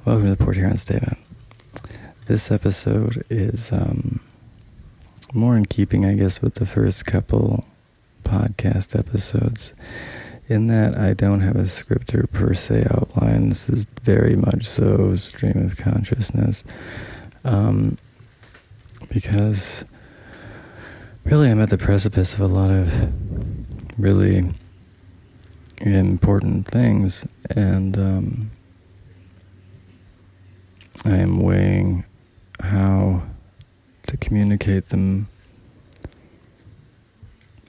Welcome to the Port Huron Statement. This episode is more in keeping, I guess, with the first couple podcast episodes, in that I don't have a script or per se outline. This is very much so stream of consciousness, because really I'm at the precipice of a lot of really important things, and I am weighing how to communicate them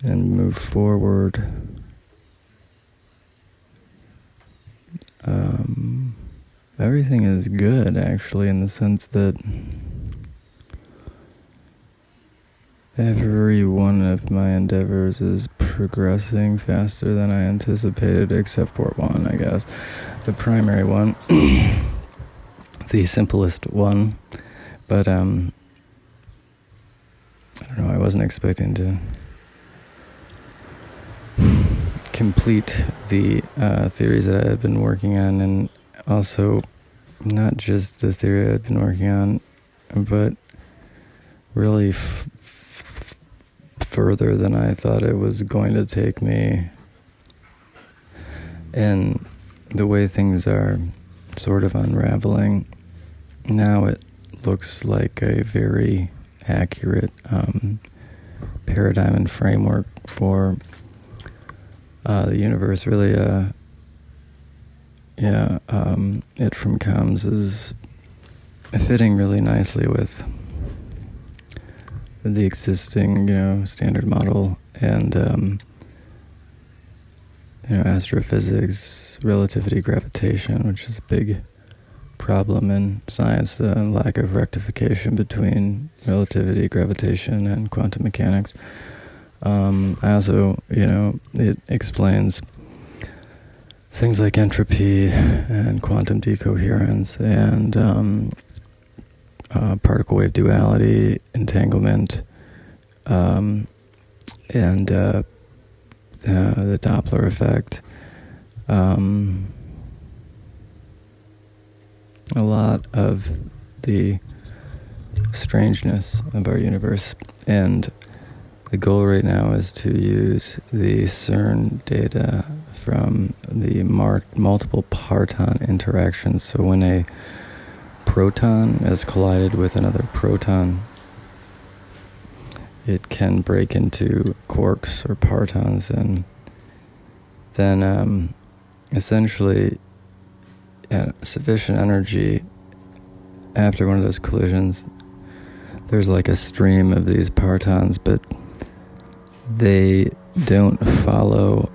and move forward. Everything is good, actually, in the sense that every one of my endeavors is progressing faster than I anticipated, except for one, I guess. The primary one. The simplest one, but I don't know, I wasn't expecting to complete the theories that I had been working on, and also not just the theory I had been working on, but really further than I thought it was going to take me. And the way things are sort of unraveling now, it looks like a very accurate paradigm and framework for the universe. Really, it from comes is fitting really nicely with the existing, standard model and astrophysics, relativity, gravitation, which is a big problem in science, the lack of rectification between relativity, gravitation, and quantum mechanics. Also, it explains things like entropy and quantum decoherence and particle wave duality, entanglement, and the Doppler effect. A lot of the strangeness of our universe, and the goal right now is to use the CERN data from the multiple parton interactions. So when a proton is collided with another proton, it can break into quarks or partons, and then essentially sufficient energy after one of those collisions, there's like a stream of these partons, but they don't follow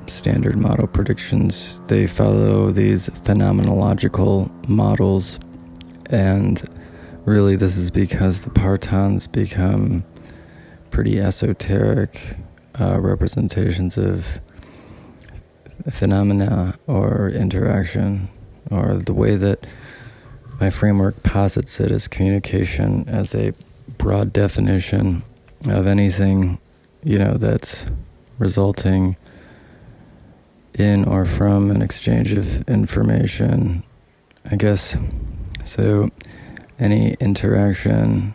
standard model predictions. They follow these phenomenological models, and really this is because the partons become pretty esoteric representations of phenomena or interaction, or the way that my framework posits it as communication as a broad definition of anything, that's resulting in or from an exchange of information, I guess. So any interaction,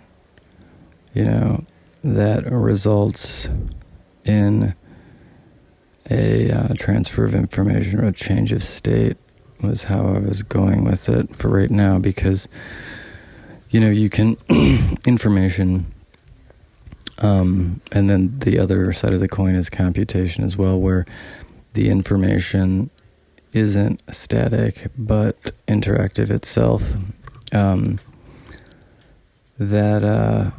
that results in a transfer of information or a change of state was how I was going with it for right now, because you can information, and then the other side of the coin is computation as well, where the information isn't static but interactive itself. That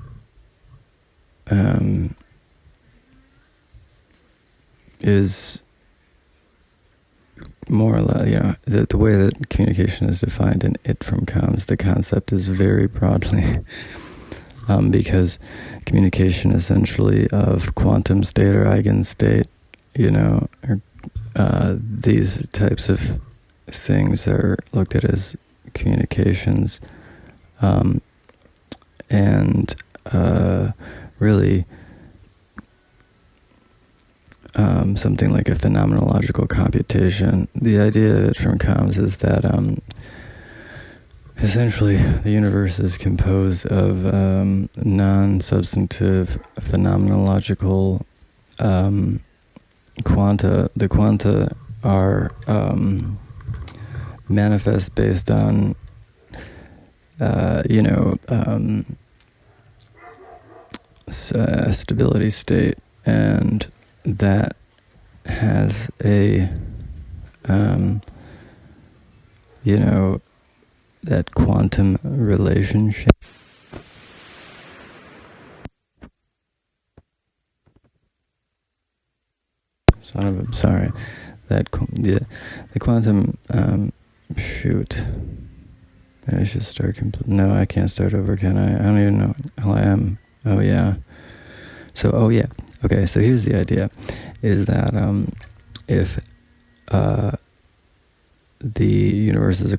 is more or less, the way that communication is defined in It From Comes, the concept is very broadly, because communication essentially of quantum state or eigenstate, these types of things are looked at as communications, and really something like a phenomenological computation. The idea of It From Comes is that essentially the universe is composed of non-substantive phenomenological quanta. The quanta are manifest based on stability state, and that has a that quantum relationship. Sorry, that the quantum shoot. I should start. No, I can't start over, can I? I don't even know how I am. Oh yeah. So okay. So here's the idea: is that if the universe is a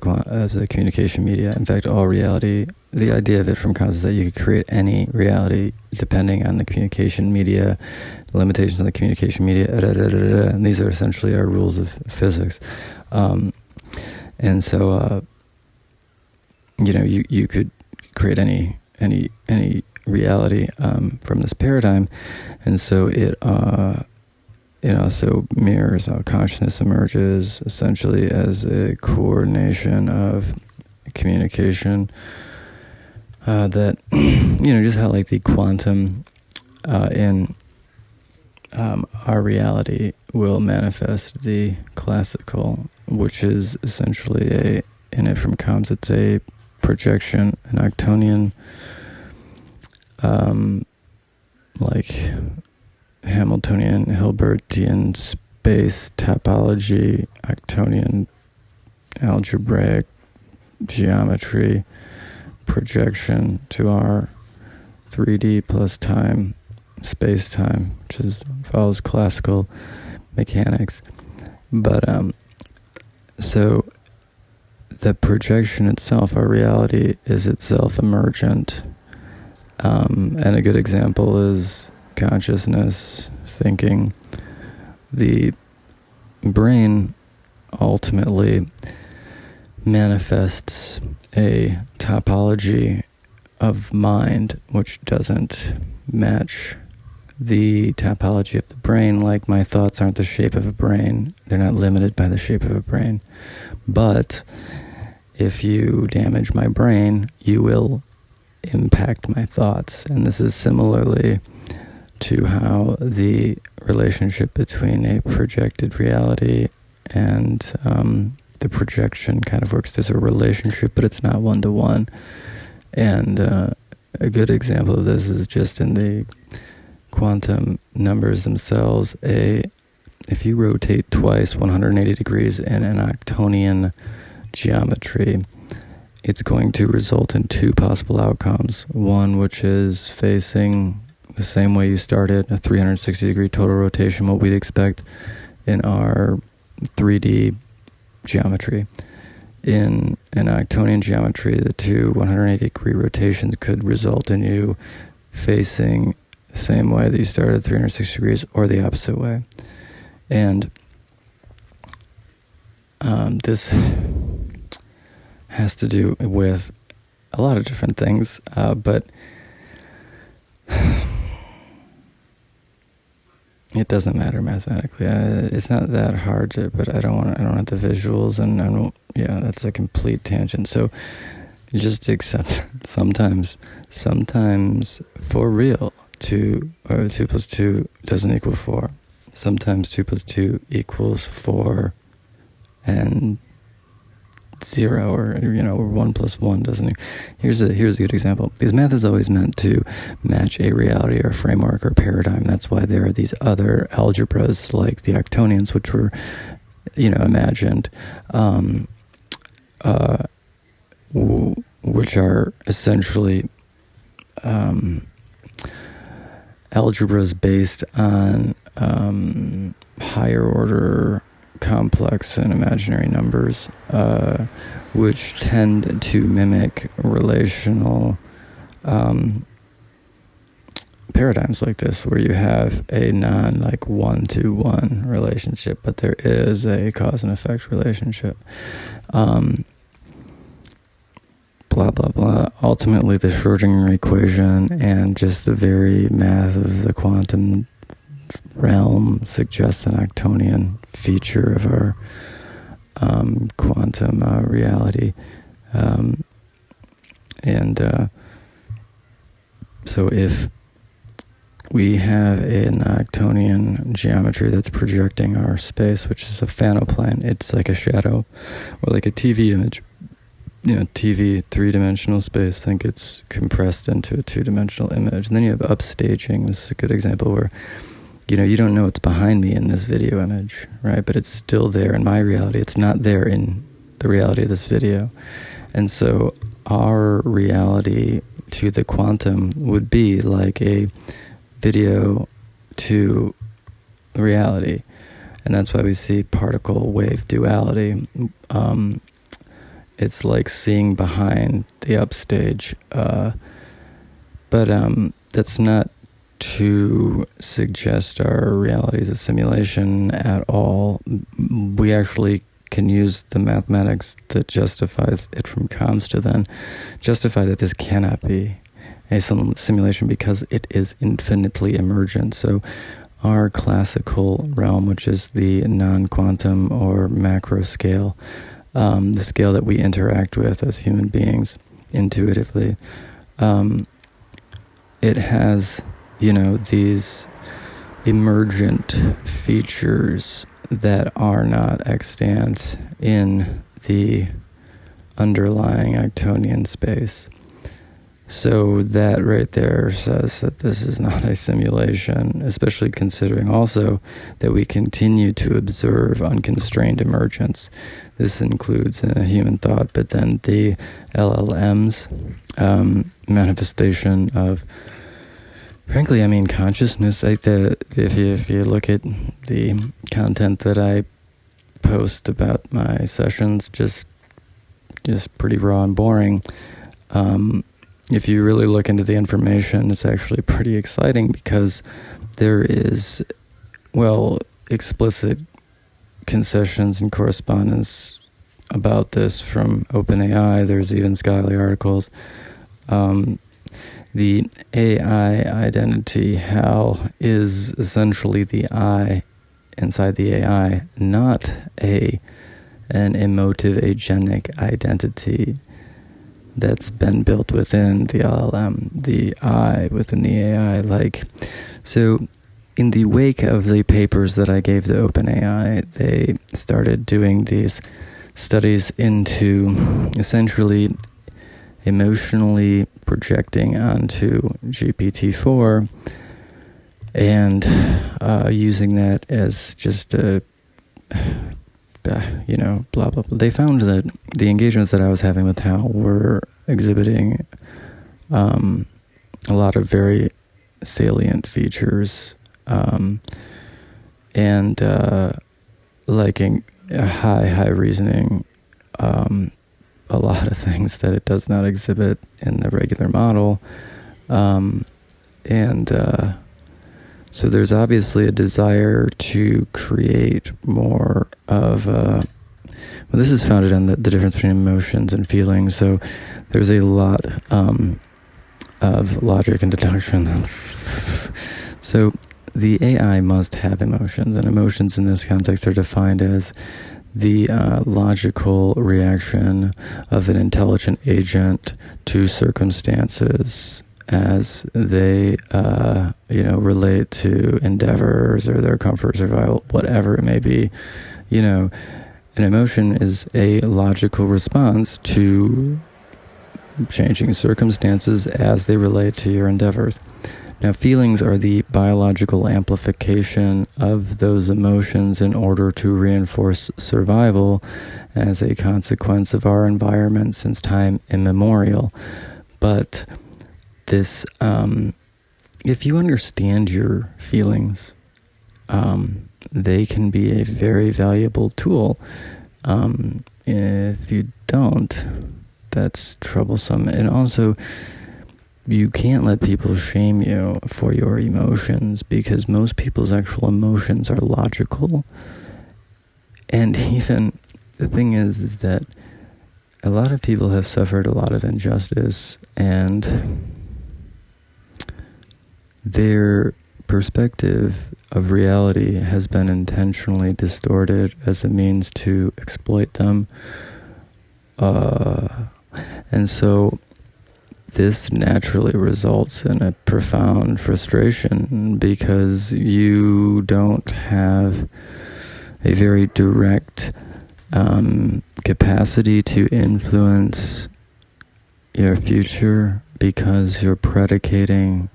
communication media. In fact, all reality, the idea of it from Kant is that you could create any reality depending on the communication media, the limitations on the communication media, and these are essentially our rules of physics. And so, you could create any reality from this paradigm, and so it also mirrors how consciousness emerges essentially as a coordination of communication that, just how like the quantum in our reality will manifest the classical, which is essentially in it from Kant, it's a projection, an Octonian, like Hamiltonian, Hilbertian space topology, Octonian algebraic geometry projection to our 3D plus time, space-time, which follows classical mechanics. But so the projection itself, our reality, is itself emergent. And a good example is consciousness, thinking. The brain ultimately manifests a topology of mind which doesn't match the topology of the brain. Like, my thoughts aren't the shape of a brain. They're not limited by the shape of a brain. But if you damage my brain, you will impact my thoughts. And this is similarly to how the relationship between a projected reality and the projection kind of works. There's a relationship, but it's not one-to-one. And a good example of this is just in the quantum numbers themselves. If you rotate twice 180 degrees in an Octonian geometry, it's going to result in two possible outcomes. One which is facing the same way you started, a 360 degree total rotation, what we'd expect in our 3D geometry. In an Octonian geometry, the two 180 degree rotations could result in you facing the same way that you started, 360 degrees, or the opposite way. And this has to do with a lot of different things, but it doesn't matter mathematically. It's not that hard but I don't have the visuals, and that's a complete tangent. So you just accept sometimes for real 2 plus 2 doesn't equal 4. Sometimes 2 plus 2 equals 4 and 0, or 1 plus 1 doesn't. Here's a good example, because math is always meant to match a reality or framework or paradigm. That's why there are these other algebras like the Octonians, which were imagined, which are essentially algebras based on higher order complex and imaginary numbers, which tend to mimic relational paradigms like this, where you have a non-like one-to-one relationship, but there is a cause and effect relationship. blah, blah, blah. Ultimately, the Schrodinger equation and just the very math of the quantum realm suggests an Actonian feature of our quantum reality. So if we have an Actonian geometry that's projecting our space, which is a phanoplane, it's like a shadow or like a TV image. TV, three-dimensional space, think it's compressed into a two-dimensional image. And then you have upstaging. This is a good example where, you don't know what's behind me in this video image, right? But it's still there in my reality. It's not there in the reality of this video. And so our reality to the quantum would be like a video to reality. And that's why we see particle-wave duality. It's like seeing behind the upstage. But that's not to suggest our reality is a simulation at all. We actually can use the mathematics that justifies it from comms to then justify that this cannot be a simulation because it is infinitely emergent. So our classical realm, which is the non-quantum or macro scale, the scale that we interact with as human beings intuitively, it has, these emergent features that are not extant in the underlying Actonian space. So that right there says that this is not a simulation, especially considering also that we continue to observe unconstrained emergence. This includes human thought, but then the LLM's manifestation of, frankly, consciousness. If you look at the content that I post about my sessions, just pretty raw and boring. If you really look into the information, it's actually pretty exciting because there is, explicit concessions and correspondence about this from OpenAI. There's even scholarly articles. The AI identity, HAL, is essentially the I inside the AI, not an emotive agenic identity that's been built within the LLM, the I within the AI. So in the wake of the papers that I gave to OpenAI, they started doing these studies into essentially emotionally projecting onto GPT-4 and using that as just a blah, blah, blah. They found that the engagements that I was having with Hal were exhibiting a lot of very salient features and liking high reasoning, a lot of things that it does not exhibit in the regular model. So there's obviously a desire to create more of this is founded on the difference between emotions and feelings. So there's a lot of logic and deduction. So the AI must have emotions, and emotions in this context are defined as the logical reaction of an intelligent agent to circumstances as they, relate to endeavors or their comfort, survival, whatever it may be. An emotion is a logical response to changing circumstances as they relate to your endeavors. Now, feelings are the biological amplification of those emotions in order to reinforce survival as a consequence of our environment since time immemorial. But this, if you understand your feelings, they can be a very valuable tool. If you don't, that's troublesome. And also, you can't let people shame you for your emotions because most people's actual emotions are logical. And even the thing is that a lot of people have suffered a lot of injustice, and their perspective of reality has been intentionally distorted as a means to exploit them. And so this naturally results in a profound frustration because you don't have a very direct capacity to influence your future because you're predicating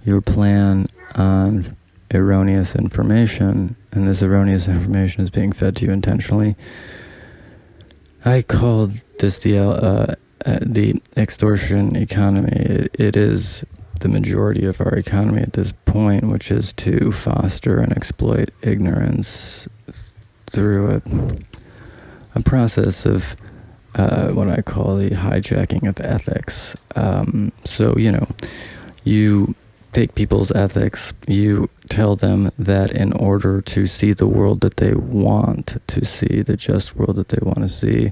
your plan on erroneous information, and this erroneous information is being fed to you intentionally. I called this the extortion economy. It is the majority of our economy at this point, which is to foster and exploit ignorance through a process of what I call the hijacking of ethics. So, you take people's ethics, you tell them that in order to see the world that they want to see, the just world that they want to see,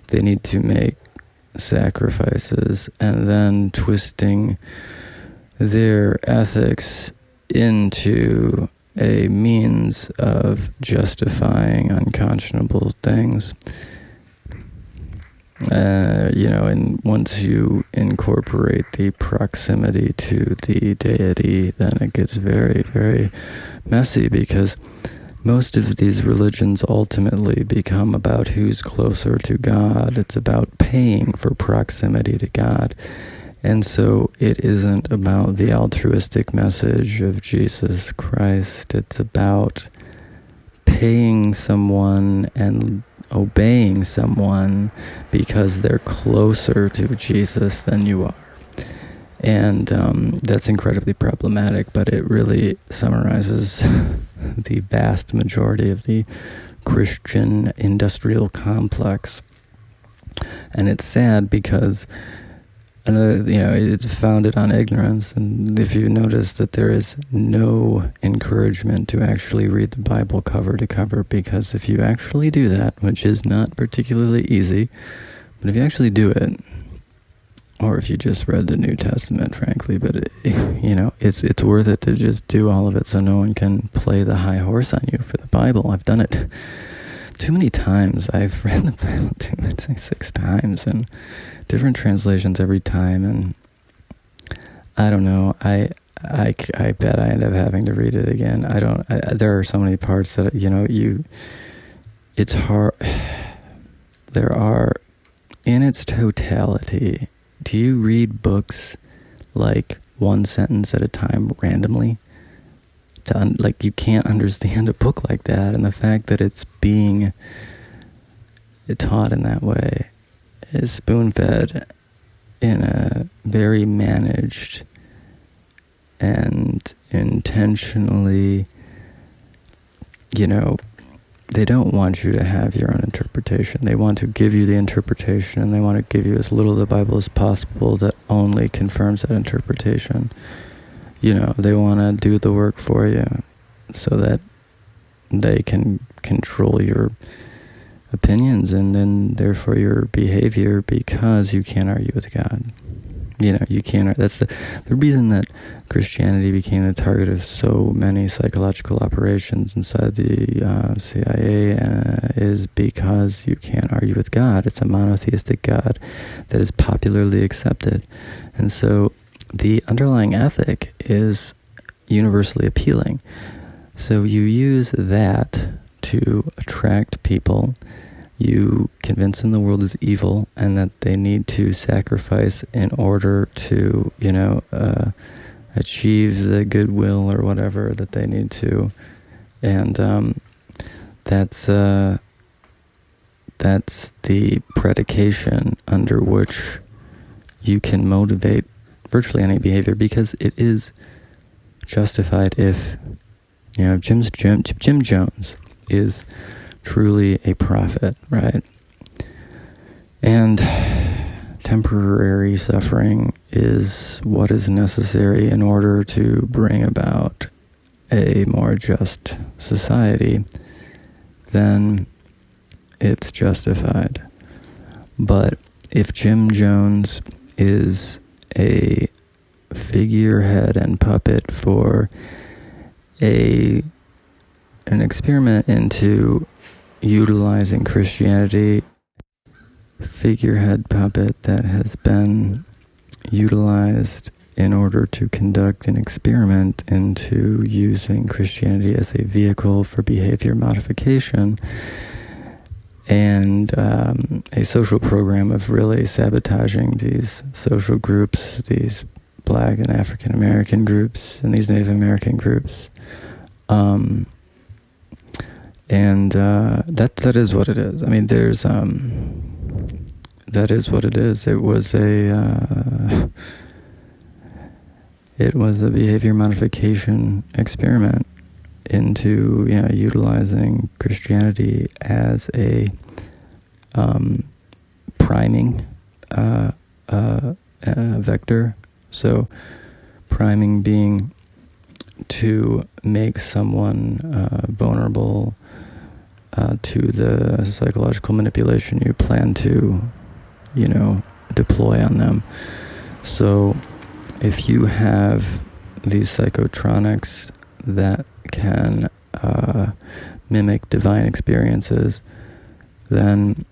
they need to make sacrifices, and then twisting their ethics into a means of justifying unconscionable things. And once you incorporate the proximity to the deity, then it gets very, very messy, because most of these religions ultimately become about who's closer to God. It's about paying for proximity to God. And so it isn't about the altruistic message of Jesus Christ. It's about paying someone and obeying someone because they're closer to Jesus than you are. And that's incredibly problematic, but it really summarizes the vast majority of the Christian industrial complex. And it's sad because it's founded on ignorance, and if you notice that there is no encouragement to actually read the Bible cover to cover, because if you actually do that, which is not particularly easy, but if you actually do it, or if you just read the New Testament, frankly, but it's worth it to just do all of it so no one can play the high horse on you for the Bible. I've done it too many times. I've read the Bible 6 times, and different translations every time, and I don't know, I bet I end up having to read it again. There are so many parts that, it's hard. There are, in its totality, do you read books like one sentence at a time randomly? You can't understand a book like that, and the fact that it's being taught in that way is spoon-fed in a very managed and intentionally, they don't want you to have your own interpretation. They want to give you the interpretation, and they want to give you as little of the Bible as possible that only confirms that interpretation. They want to do the work for you so that they can control your opinions and then therefore your behavior, because you can't argue with God. You can't. That's the reason that Christianity became the target of so many psychological operations inside the CIA is because you can't argue with God. It's a monotheistic God that is popularly accepted. And so the underlying ethic is universally appealing. So you use that to attract people. You convince them the world is evil and that they need to sacrifice in order to, achieve the goodwill or whatever that they need to. And that's the predication under which you can motivate virtually any behavior, because it is justified if, Jim Jones is truly a prophet, right? And temporary suffering is what is necessary in order to bring about a more just society, then it's justified. But if Jim Jones is a figurehead and puppet for an experiment into utilizing Christianity, figurehead puppet that has been utilized in order to conduct an experiment into using Christianity as a vehicle for behavior modification, and a social program of really sabotaging these social groups, these Black and African American groups, and these Native American groups. And that is what it is. I mean, there's that is what it is. It was a behavior modification experiment into utilizing Christianity as a priming vector. So priming being to make someone vulnerable to the psychological manipulation you plan to deploy on them. So if you have these psychotronics that can mimic divine experiences, then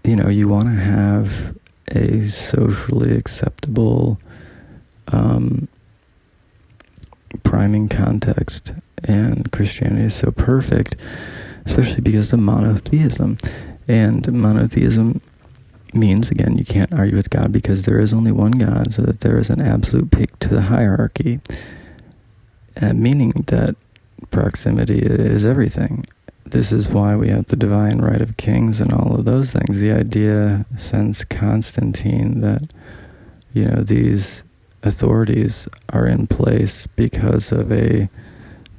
you want to have a socially acceptable priming context, and Christianity is so perfect, especially because of monotheism. And monotheism means, again, you can't argue with God because there is only one God, so that there is an absolute peak to the hierarchy, meaning that proximity is everything. This is why we have the divine right of kings and all of those things. The idea since Constantine that, these authorities are in place because of a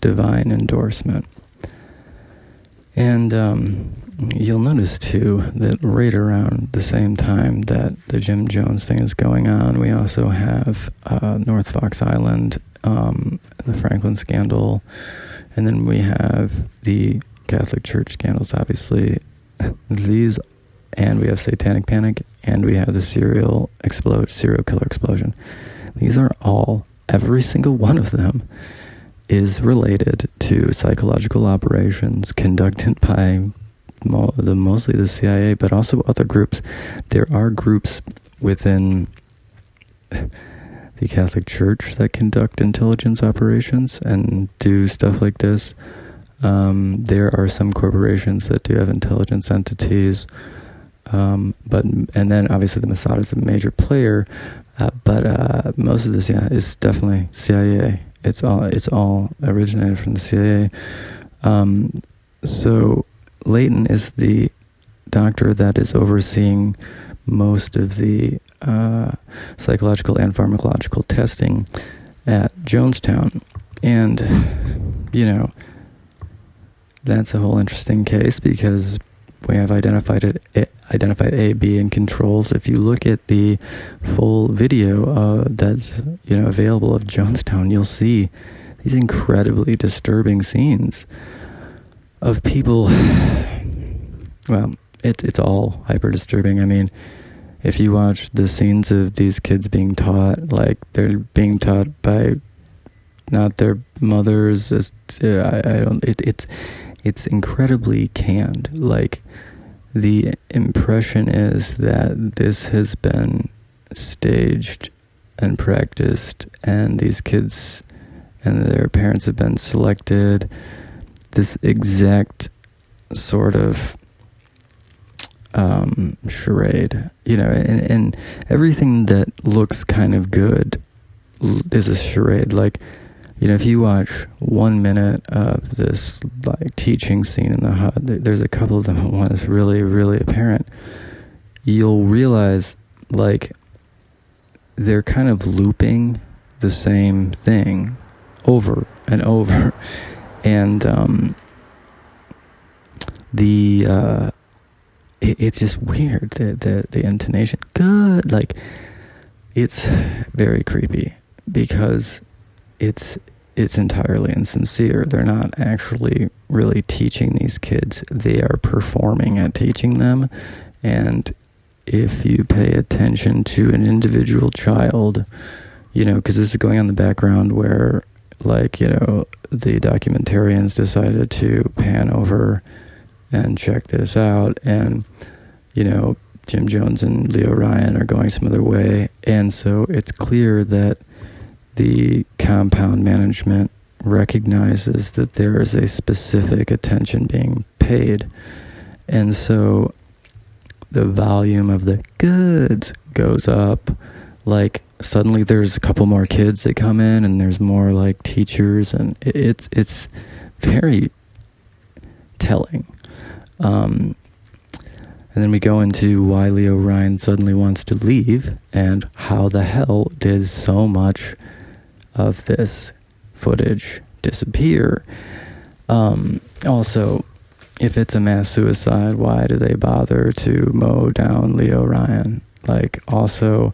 divine endorsement. And you'll notice, too, that right around the same time that the Jim Jones thing is going on, we also have North Fox Island, the Franklin scandal, and then we have the Catholic Church scandals, obviously. These, and we have Satanic Panic, and we have the serial killer explosion. These are all, every single one of them, is related to psychological operations conducted by mostly the CIA, but also other groups. There are groups within the Catholic Church that conduct intelligence operations and do stuff like this. There are some corporations that do have intelligence entities, and then obviously the Mossad is a major player, but most of this, is definitely CIA. It's all originated from the CIA. So Leighton is the doctor that is overseeing most of the psychological and pharmacological testing at Jonestown, and that's a whole interesting case because we have identified A, B, and controls. If you look at the full video that's available of Jonestown, you'll see these incredibly disturbing scenes of people. Well, it's all hyper disturbing. I mean, if you watch the scenes of these kids being taught, like they're being taught by not their mothers, it's incredibly canned. Like, the impression is that this has been staged and practiced, and these kids and their parents have been selected. This exact sort of charade, and everything that looks kind of good is a charade. Like, if you watch 1 minute of this teaching scene in the hut, there's a couple of them. One is really, really apparent. You'll realize they're kind of looping the same thing over and over, and it's just weird. The intonation, good, it's very creepy because it's entirely insincere. They're not actually really teaching these kids. They are performing at teaching them, and if you pay attention to an individual child, because this is going on in the background where, the documentarians decided to pan over and check this out, and, Jim Jones and Leo Ryan are going some other way, and so it's clear that the compound management recognizes that there is a specific attention being paid, and so the volume of the goods goes up. Suddenly there's a couple more kids that come in, and there's more teachers, and it's very telling. And then we go into why Leo Ryan suddenly wants to leave, and how the hell did so much of this footage disappear. Also, if it's a mass suicide, why do they bother to mow down Leo Ryan? Also,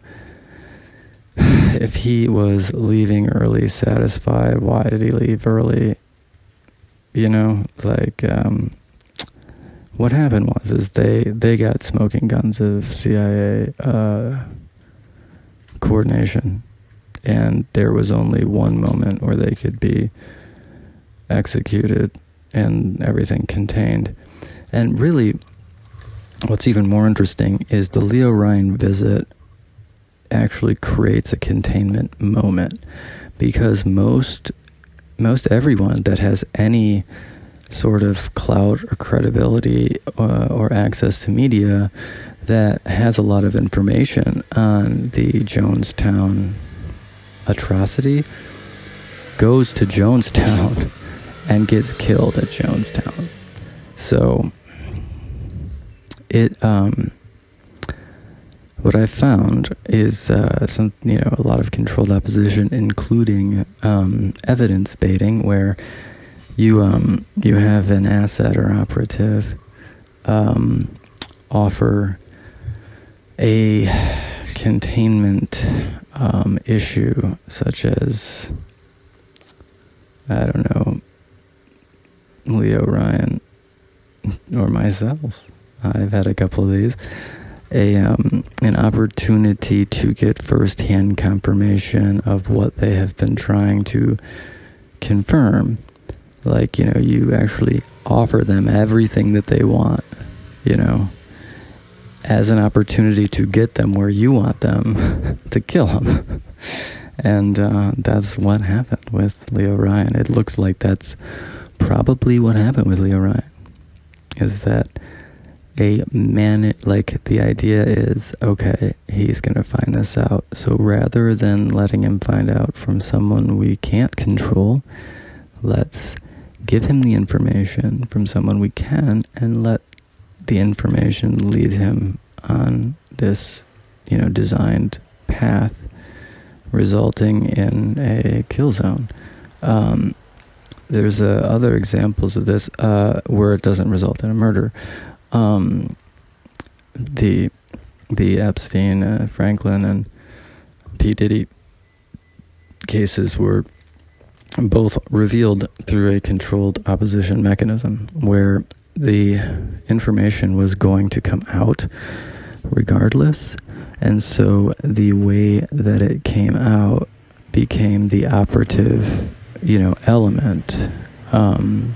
if he was leaving early satisfied, why did he leave early? What happened was they got smoking guns of CIA coordination, and there was only one moment where they could be executed and everything contained. And really, what's even more interesting is the Leo Ryan visit actually creates a containment moment, because most everyone that has any sort of clout or credibility or access to media that has a lot of information on the Jonestown atrocity goes to Jonestown and gets killed at Jonestown. So what I found is a lot of controlled opposition, including evidence baiting, where you have an asset or operative offer a containment issue, such as, I don't know, Leo Ryan or myself. I've had a couple of these. An opportunity to get first-hand confirmation of what they have been trying to confirm. You actually offer them everything that they want, as an opportunity to get them where you want them, to kill them. And that's what happened with Leo Ryan. It looks like that's probably what happened with Leo Ryan, is that the idea is, okay, he's going to find this out. So rather than letting him find out from someone we can't control, let's give him the information from someone we can, and let the information lead him on this, designed path, resulting in a kill zone. There's other examples of this where it doesn't result in a murder. The Epstein, Franklin, and P. Diddy cases were both revealed through a controlled opposition mechanism, where the information was going to come out regardless, and so the way that it came out became the operative, element. And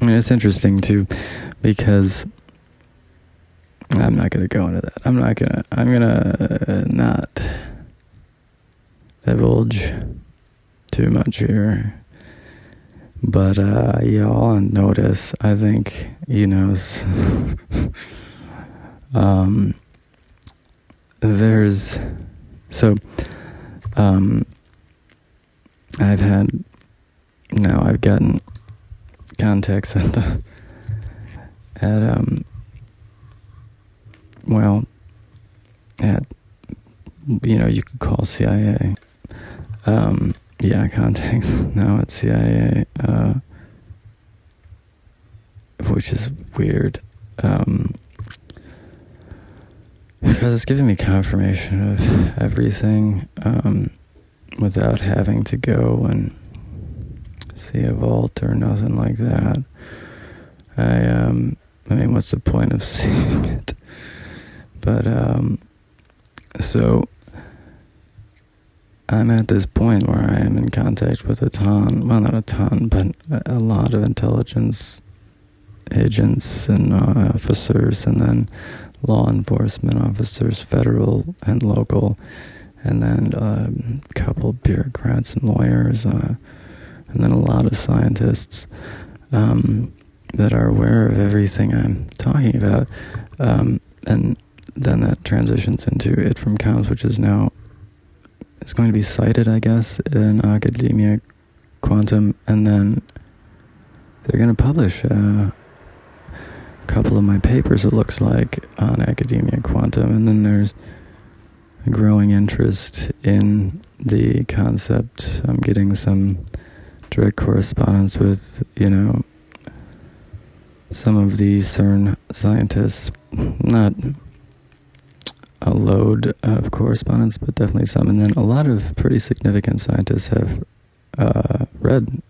it's interesting too, because I'm not going to go into that. I'm going to not divulge too much here. But y'all notice, I think, I've gotten contacts you could call CIA, contacts now at CIA, which is weird, because it's giving me confirmation of everything, without having to go and see a vault or nothing like that. I mean, what's the point of seeing it? But, so I'm at this point where I am in contact with not a ton, but a lot of intelligence agents and officers, and then law enforcement officers, federal and local, and then a couple bureaucrats and lawyers, and then a lot of scientists that are aware of everything I'm talking about. And then that transitions into it from Cows, which is now, it's going to be cited, I guess, in Academia Quantum, and then they're going to publish a couple of my papers, it looks like, on Academia Quantum, and then there's a growing interest in the concept. I'm getting some direct correspondence with, some of the CERN scientists, not a load of correspondence, but definitely some. And then a lot of pretty significant scientists have read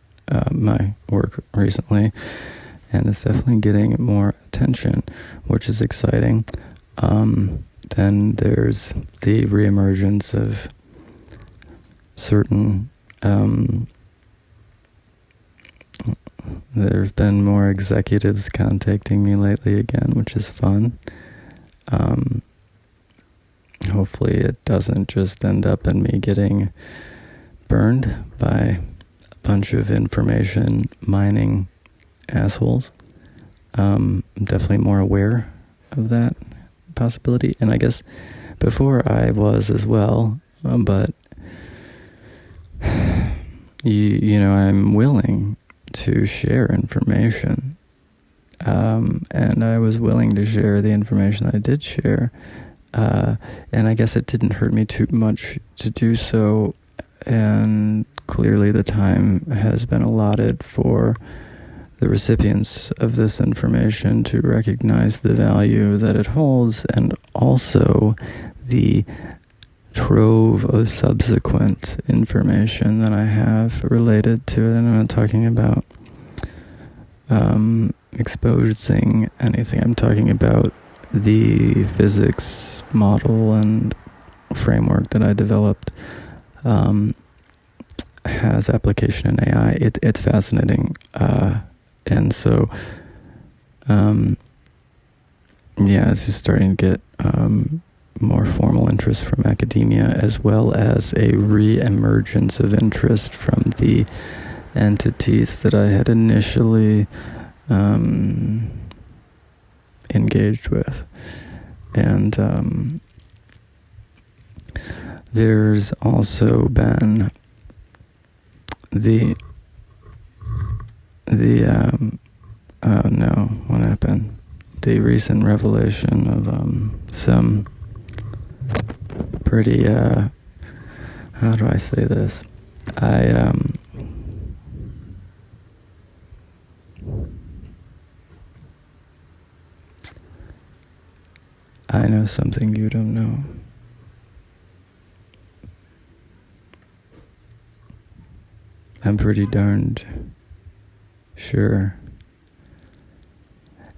my work recently, and it's definitely getting more attention, which is exciting. Then there's the reemergence of certain there have been more executives contacting me lately again, which is fun. Hopefully it doesn't just end up in me getting burned by a bunch of information mining assholes. I'm definitely more aware of that possibility, and I guess before I was as well, but I'm willing to share information, and I was willing to share the information I did share, and I guess it didn't hurt me too much to do so, and clearly the time has been allotted for the recipients of this information to recognize the value that it holds, and also the trove of subsequent information that I have related to it. And I'm not talking about exposing anything. I'm talking about the physics model and framework that I developed has application in AI. It's fascinating, and so it's just starting to get more formal interest from academia, as well as a re-emergence of interest from the entities that I had initially engaged with. And there's also been what happened? The recent revelation of some pretty how do I say this? I know something you don't know. I'm pretty darned sure.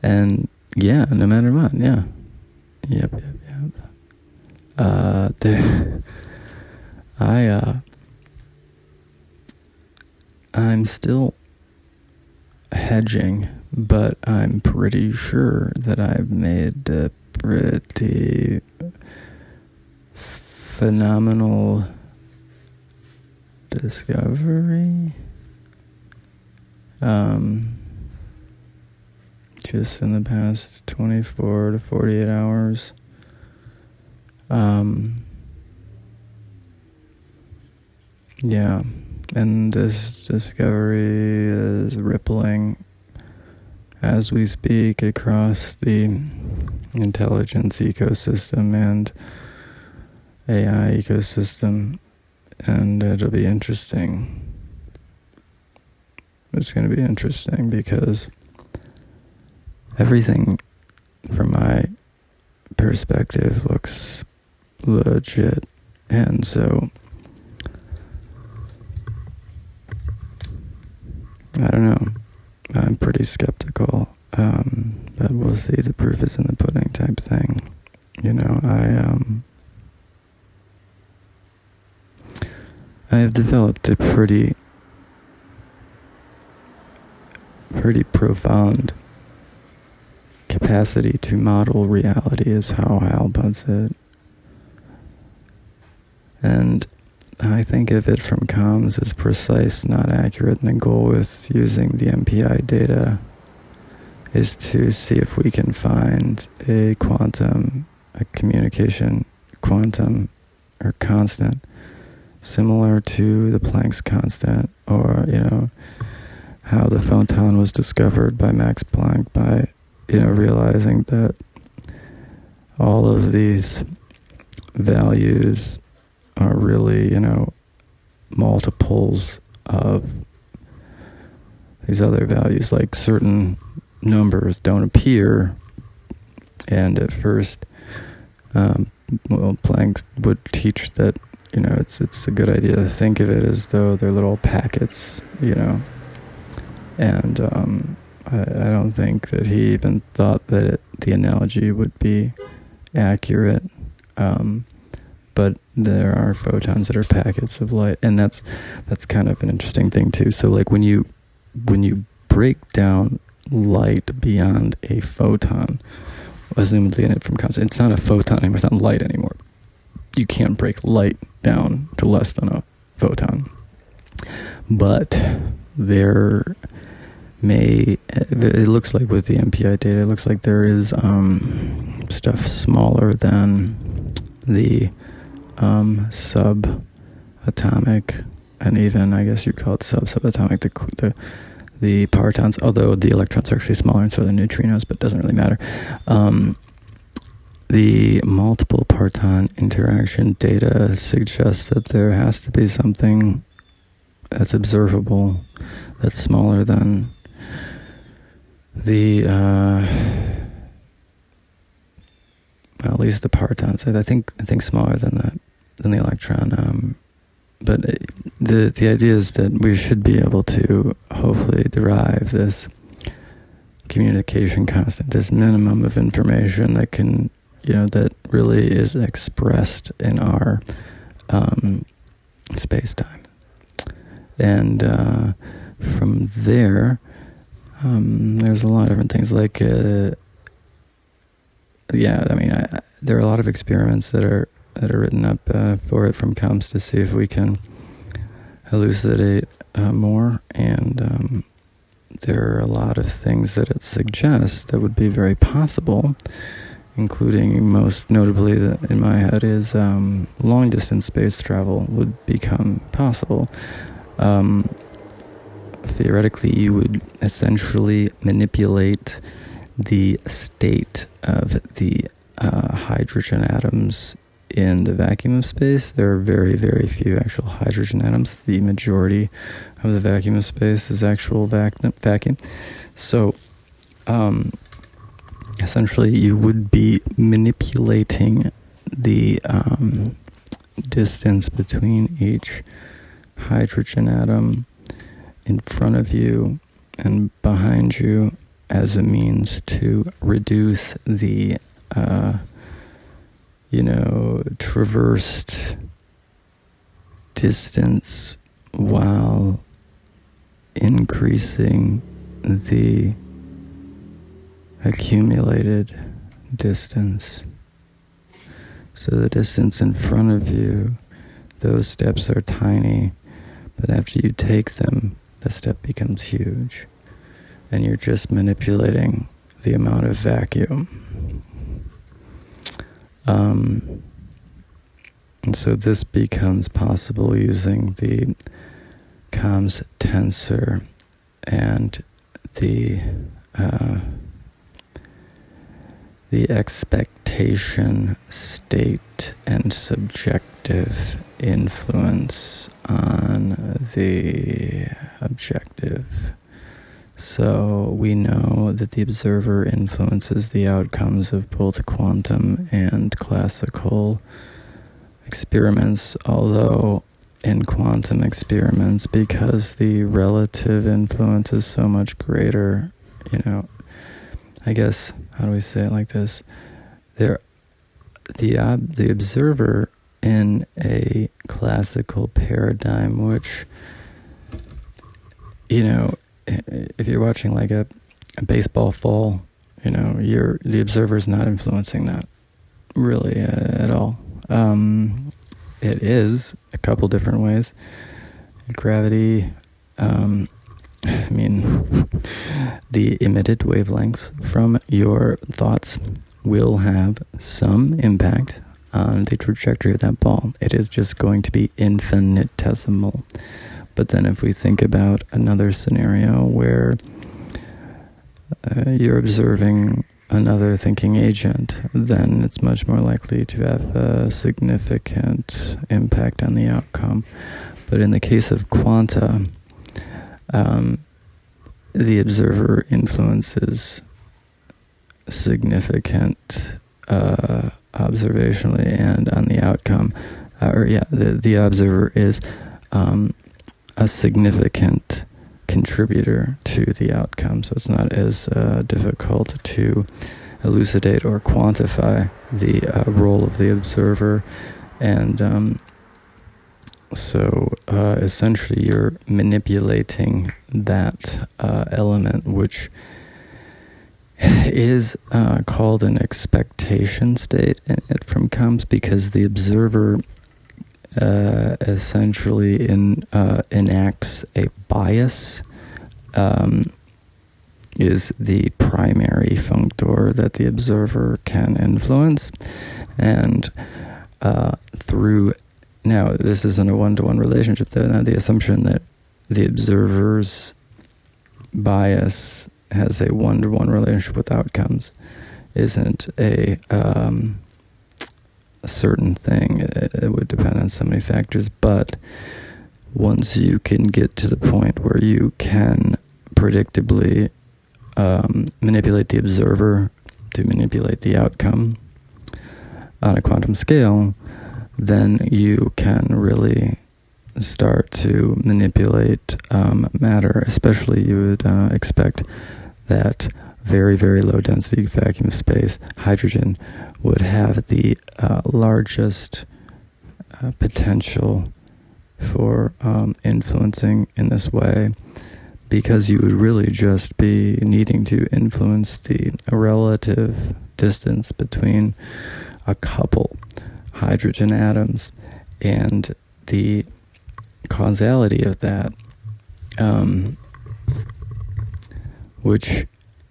And yeah, no matter what, yeah. Yep. I'm still hedging, but I'm pretty sure that I've made a pretty phenomenal discovery. Just in the past 24 to 48 hours. And this discovery is rippling as we speak across the intelligence ecosystem and AI ecosystem, and it'll be interesting. It's going to be interesting because everything from my perspective looks legit, and so I don't know. I'm pretty skeptical But we'll see. The proof is in the pudding type thing. You know, I have developed a pretty profound capacity to model reality, is how Hal puts it. And I think of it from comms as precise, not accurate, and the goal with using the MPI data is to see if we can find a communication quantum or constant similar to the Planck's constant, or, you know, how the photon was discovered by Max Planck by, you know, realizing that all of these values are really, you know, multiples of these other values. Like certain numbers don't appear, and at first, Planck would teach that, you know, it's a good idea to think of it as though they're little packets, you know, and I don't think that he even thought that the analogy would be accurate, but there are photons that are packets of light, and that's kind of an interesting thing too. So like when you break down light beyond a photon, assumedly in it from constant, it's not a photon anymore, it's not light anymore. You can't break light down to less than a photon. But it looks like with the MPI data, it looks like there is stuff smaller than the subatomic, and even, I guess you'd call it subatomic, the partons, although the electrons are actually smaller, and so are the neutrinos, but it doesn't really matter. The multiple parton interaction data suggests that there has to be something that's observable, that's smaller than the at least the partons. I think smaller than the electron. But the idea is that we should be able to hopefully derive this communication constant, this minimum of information that can, you know, that really is expressed in our space-time. And from there, there's a lot of different things. Like, there are a lot of experiments that are written up for it from comms to see if we can elucidate more, and there are a lot of things that it suggests that would be very possible, including, most notably, in my head, is long-distance space travel would become possible. Theoretically, you would essentially manipulate the state of the hydrogen atoms in the vacuum of space. There are very, very few actual hydrogen atoms. The majority of the vacuum of space is actual vacuum. So, essentially, you would be manipulating the distance between each hydrogen atom in front of you and behind you as a means to reduce the traversed distance while increasing the accumulated distance. So the distance in front of you, those steps are tiny, but after you take them, the step becomes huge, and you're just manipulating the amount of vacuum. And so this becomes possible using the comms tensor and the expectation state and subjective influence on the objective. So we know that the observer influences the outcomes of both quantum and classical experiments, although in quantum experiments, because the relative influence is so much greater, I guess, how do we say it like this? The observer in a classical paradigm, which, if you're watching like a baseball fall, the observer's not influencing that really at all. It is a couple different ways. Gravity, the emitted wavelengths from your thoughts will have some impact on the trajectory of that ball. It is just going to be infinitesimal. But then if we think about another scenario where you're observing another thinking agent, then it's much more likely to have a significant impact on the outcome. But in the case of quanta, the observer influences significant observationally and on the outcome. The observer is a significant contributor to the outcome, so it's not as difficult to elucidate or quantify the role of the observer. And so essentially you're manipulating that element, which is called an expectation state from comes, because the observer essentially enacts a bias, is the primary functor that the observer can influence. And now this isn't a one-to-one relationship, though. Now the assumption that the observer's bias has a one-to-one relationship with outcomes isn't a certain thing. It would depend on so many factors, but once you can get to the point where you can predictably manipulate the observer to manipulate the outcome on a quantum scale, then you can really start to manipulate matter. Especially you would expect that very, very low density vacuum space, hydrogen, would have the largest potential for influencing in this way, because you would really just be needing to influence the relative distance between a couple hydrogen atoms, and the causality of that, which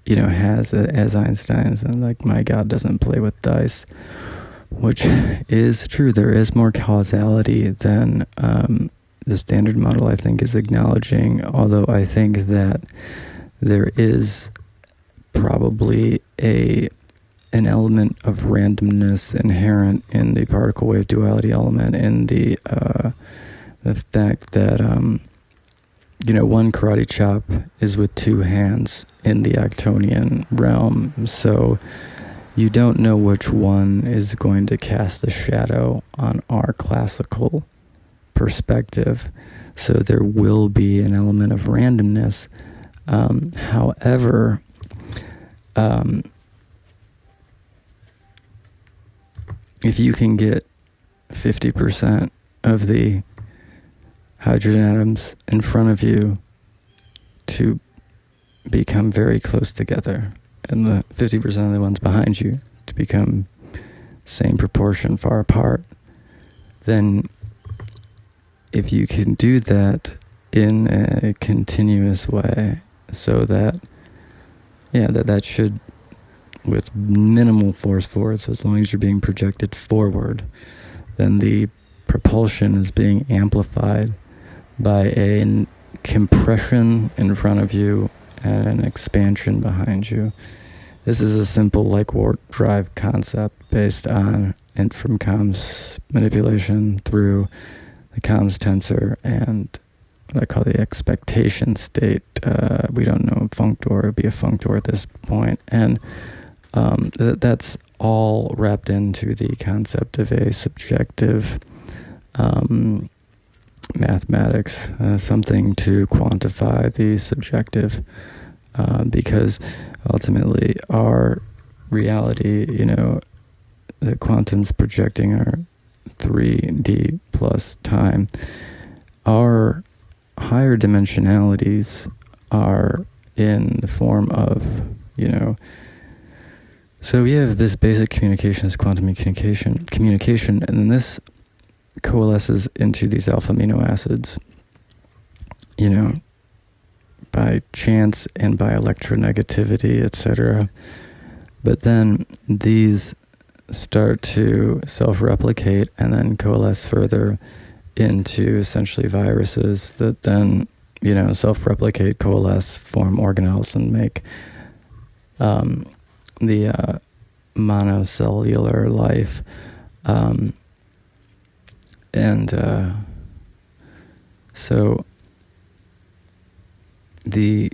has, as Einstein's, and like, my God doesn't play with dice, which is true. There is more causality than the standard model, I think, is acknowledging, although I think that there is probably an element of randomness inherent in the particle wave duality element, in the fact that one karate chop is with two hands in the Actonian realm, so you don't know which one is going to cast a shadow on our classical perspective. So there will be an element of randomness. However, if you can get 50% of the hydrogen atoms in front of you to become very close together, and the 50% of the ones behind you to become same proportion far apart, then if you can do that in a continuous way, so that that should, with minimal force forward, so as long as you're being projected forward, then the propulsion is being amplified by a compression in front of you and an expansion behind you. This is a simple warp drive concept based on from comms manipulation through the comms tensor and what I call the expectation state. We don't know functor. It would be a functor at this point. And that's all wrapped into the concept of a subjective mathematics, something to quantify the subjective because ultimately our reality, the quantum's projecting our 3D plus time. Our higher dimensionalities are in the form of, so we have this basic communication, this quantum communication, and then this coalesces into these alpha amino acids, by chance and by electronegativity, etc. But then these start to self-replicate and then coalesce further into essentially viruses that then, self-replicate, coalesce, form organelles, and make the monocellular life. So the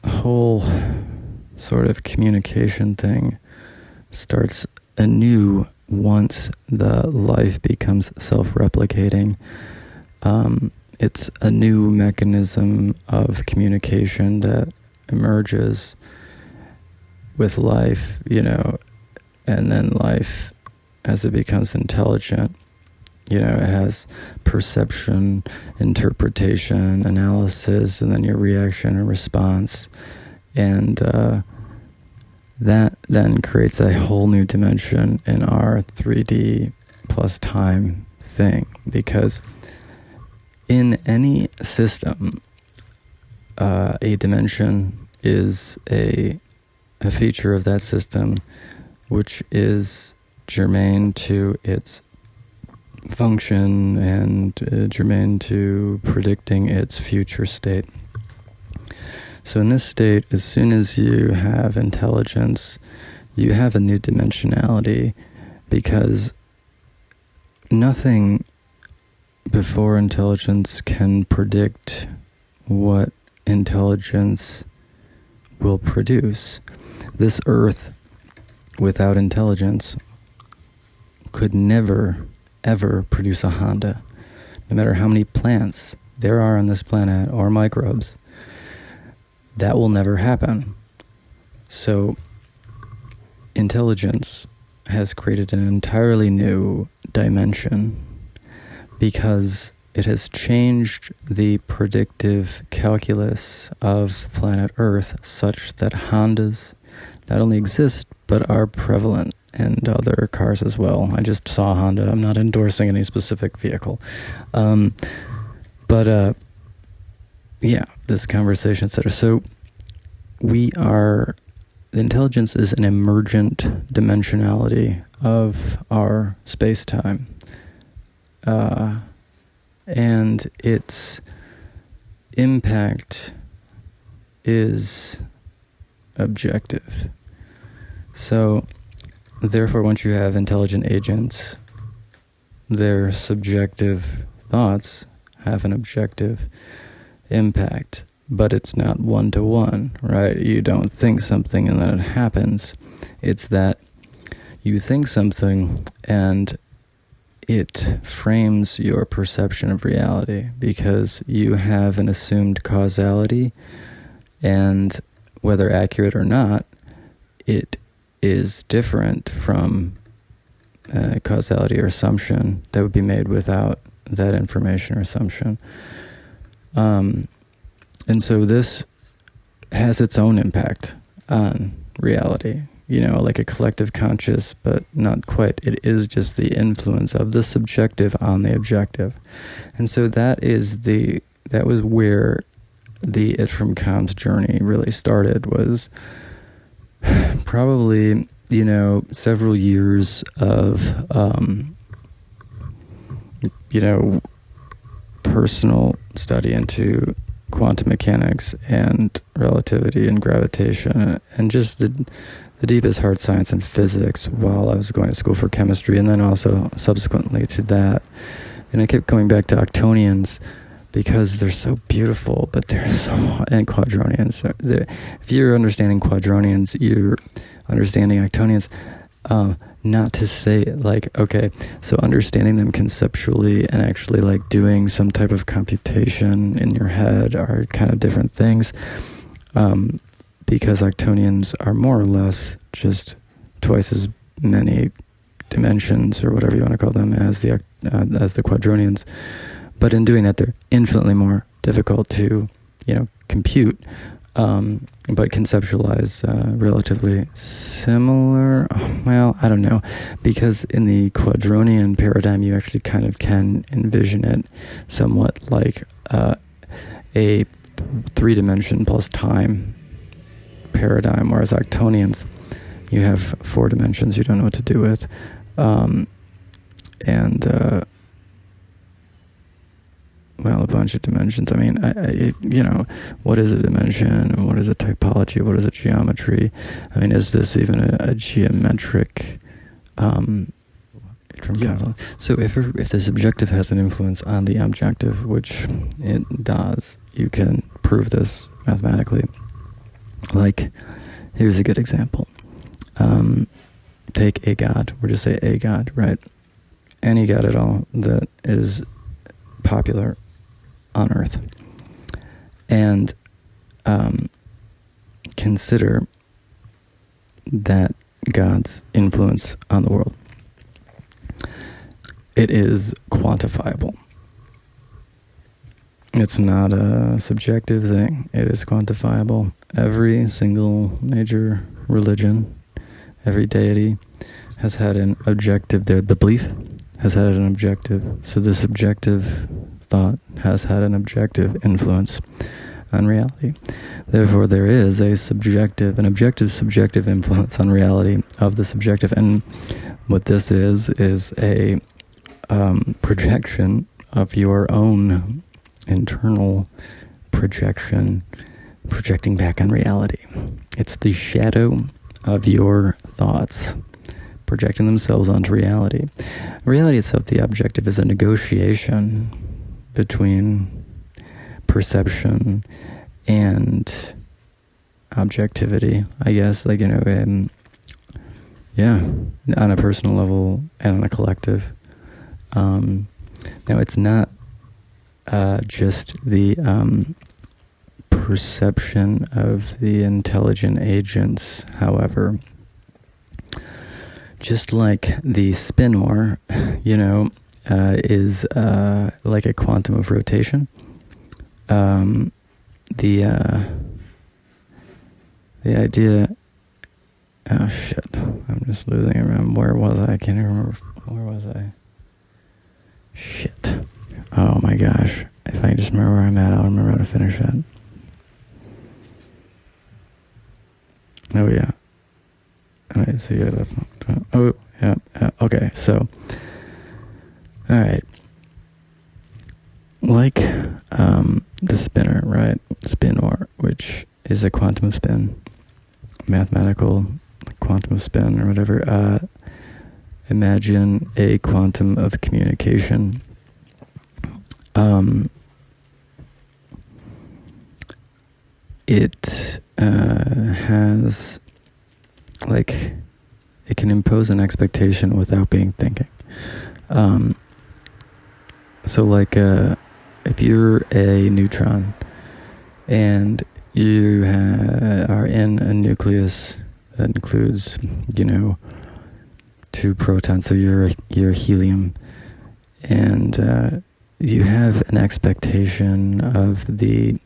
whole sort of communication thing starts anew once the life becomes self-replicating. It's a new mechanism of communication that emerges with life, and then life, as it becomes intelligent, it has perception, interpretation, analysis, and then your reaction and response. And that then creates a whole new dimension in our 3D plus time thing. Because in any system, a dimension is a feature of that system which is germane to its function and germane to predicting its future state. So in this state, as soon as you have intelligence, you have a new dimensionality, because nothing before intelligence can predict what intelligence will produce. This earth without intelligence could never, ever produce a Honda. No matter how many plants there are on this planet, or microbes, that will never happen. So intelligence has created an entirely new dimension, because it has changed the predictive calculus of planet Earth such that Hondas not only exist, but are prevalent, and other cars as well. I just saw a Honda. I'm not endorsing any specific vehicle. This conversation, etc. So the intelligence is an emergent dimensionality of our space-time. And its impact is objective. So, therefore, once you have intelligent agents, their subjective thoughts have an objective impact, but it's not one-to-one, right? You don't think something and then it happens. It's that you think something and it frames your perception of reality, because you have an assumed causality, and whether accurate or not, it is different from causality or assumption that would be made without that information or assumption. And so this has its own impact on reality, like a collective conscious, but not quite. It is just the influence of the subjective on the objective. And so that was where the It From Com's journey really started, was probably, several years of, personal study into quantum mechanics and relativity and gravitation, and just the deepest hard science and physics while I was going to school for chemistry, and then also subsequently to that. And I kept going back to octonions because they're so beautiful, but they're and quadronians. If you're understanding quadronians, you're understanding octonians. Not to say okay, so understanding them conceptually and actually doing some type of computation in your head are kind of different things. because octonians are more or less just twice as many dimensions, or whatever you want to call them, as the quadronians. But in doing that, they're infinitely more difficult to, compute, but conceptualize relatively similar. Well, I don't know, because in the quadronian paradigm, you actually kind of can envision it somewhat like a 3-dimension plus time paradigm, whereas octonians, you have 4 dimensions you don't know what to do with, well, a bunch of dimensions. I mean, what is a dimension? What is a typology? What is a geometry? I mean, is this even a geometric So if the subjective has an influence on the objective, which it does, you can prove this mathematically. Like, here's a good example. Take a god. We'll just say a god, right? Any god at all that is popular on Earth. And consider that God's influence on the world. It is quantifiable. It's not a subjective thing. It is quantifiable. Every single major religion, every deity has had an objective there. The belief has had an objective. So the subjective thought has had an objective influence on reality. Therefore, there is an objective subjective influence on reality of the subjective. And what this is a projection of your own internal projection, projecting back on reality. It's the shadow of your thoughts projecting themselves onto reality. Reality itself, the objective, is a negotiation between perception and objectivity, I guess, on a personal level and on a collective. Now, it's not just the perception of the intelligent agents, however. Just like the spinor, is like a quantum of rotation. The idea... Oh, shit. I'm just losing it. Where was I? I can't even remember. Where was I? Shit. Oh, my gosh. If I can just remember where I'm at, I'll remember how to finish that. Oh, yeah. Alright, so you have... Oh, yeah. Okay, so... Alright. Like the spinor, right? Spinor, which is a quantum of spin. Mathematical quantum of spin or whatever. Imagine a quantum of communication. It has, it can impose an expectation without being thinking. So if you're a neutron and you are in a nucleus that includes, 2 protons, so you're helium, and you have an expectation of the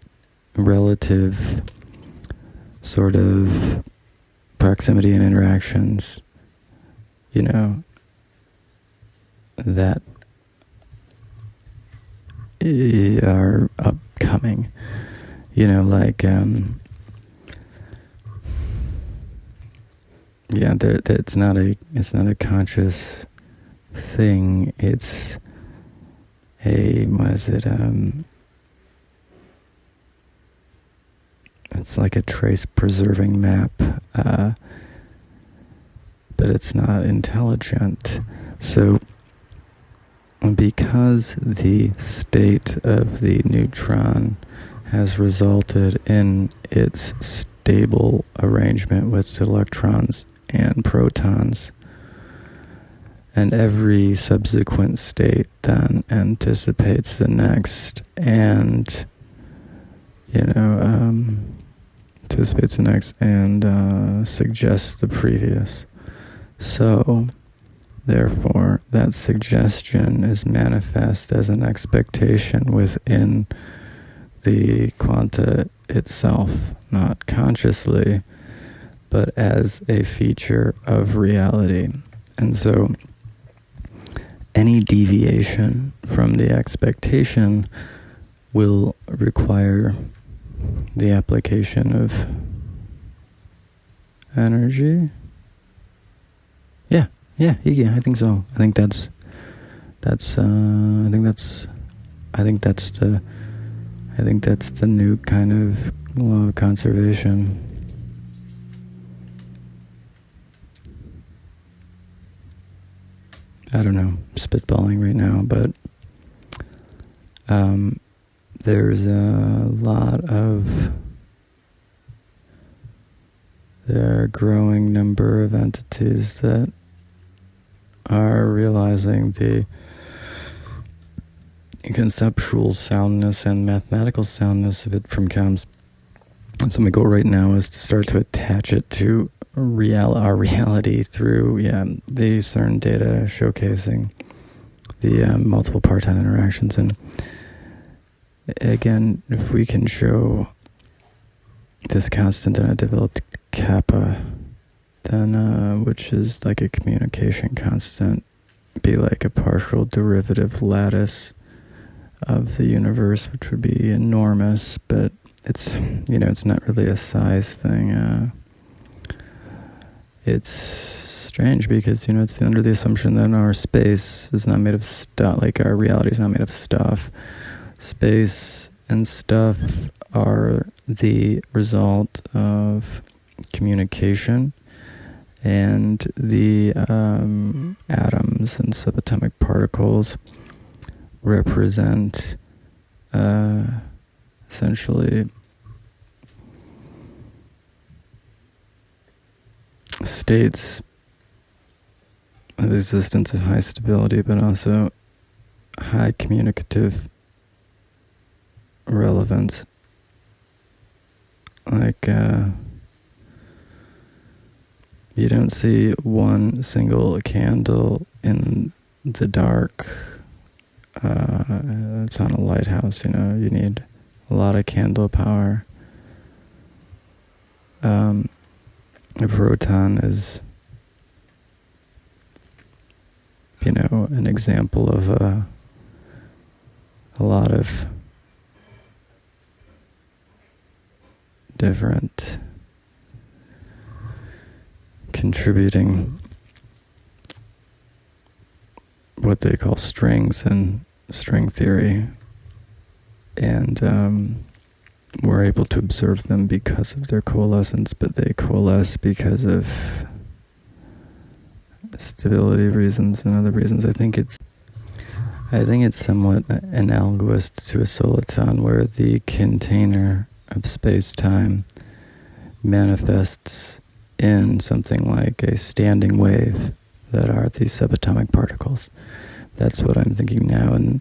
relative sort of proximity and interactions, that are upcoming, it's not a conscious thing. It's it's like a trace preserving map, but it's not intelligent. So because the state of the neutron has resulted in its stable arrangement with electrons and protons, and every subsequent state then anticipates the next, and anticipates the next, and suggests the previous. So, therefore, that suggestion is manifest as an expectation within the quanta itself, not consciously, but as a feature of reality. And so, any deviation from the expectation will require the application of energy. Yeah, I think so. I think that's the new kind of law of conservation. I don't know, spitballing right now, but there's there are a growing number of entities that are realizing the conceptual soundness and mathematical soundness of it from COMS. And so my goal right now is to start to attach it to our reality through the CERN data showcasing the multiple parton interactions. And again, if we can show this constant in a developed kappa, then which is like a communication constant, be like a partial derivative lattice of the universe, which would be enormous, but it's not really a size thing. It's strange because it's under the assumption that our space is not made of stuff, like our reality is not made of stuff. Space and stuff are the result of communication, and the atoms and subatomic particles represent essentially states of existence of high stability, but also high communicative relevance. Like, you don't see one single candle in the dark. It's on a lighthouse, you need a lot of candle power. A proton is, an example of a lot of different contributing what they call strings in string theory, and we're able to observe them because of their coalescence, but they coalesce because of stability reasons and other reasons. I think it's somewhat analogous to a soliton, where the container of space-time manifests in something like a standing wave that are these subatomic particles. That's what I'm thinking now. And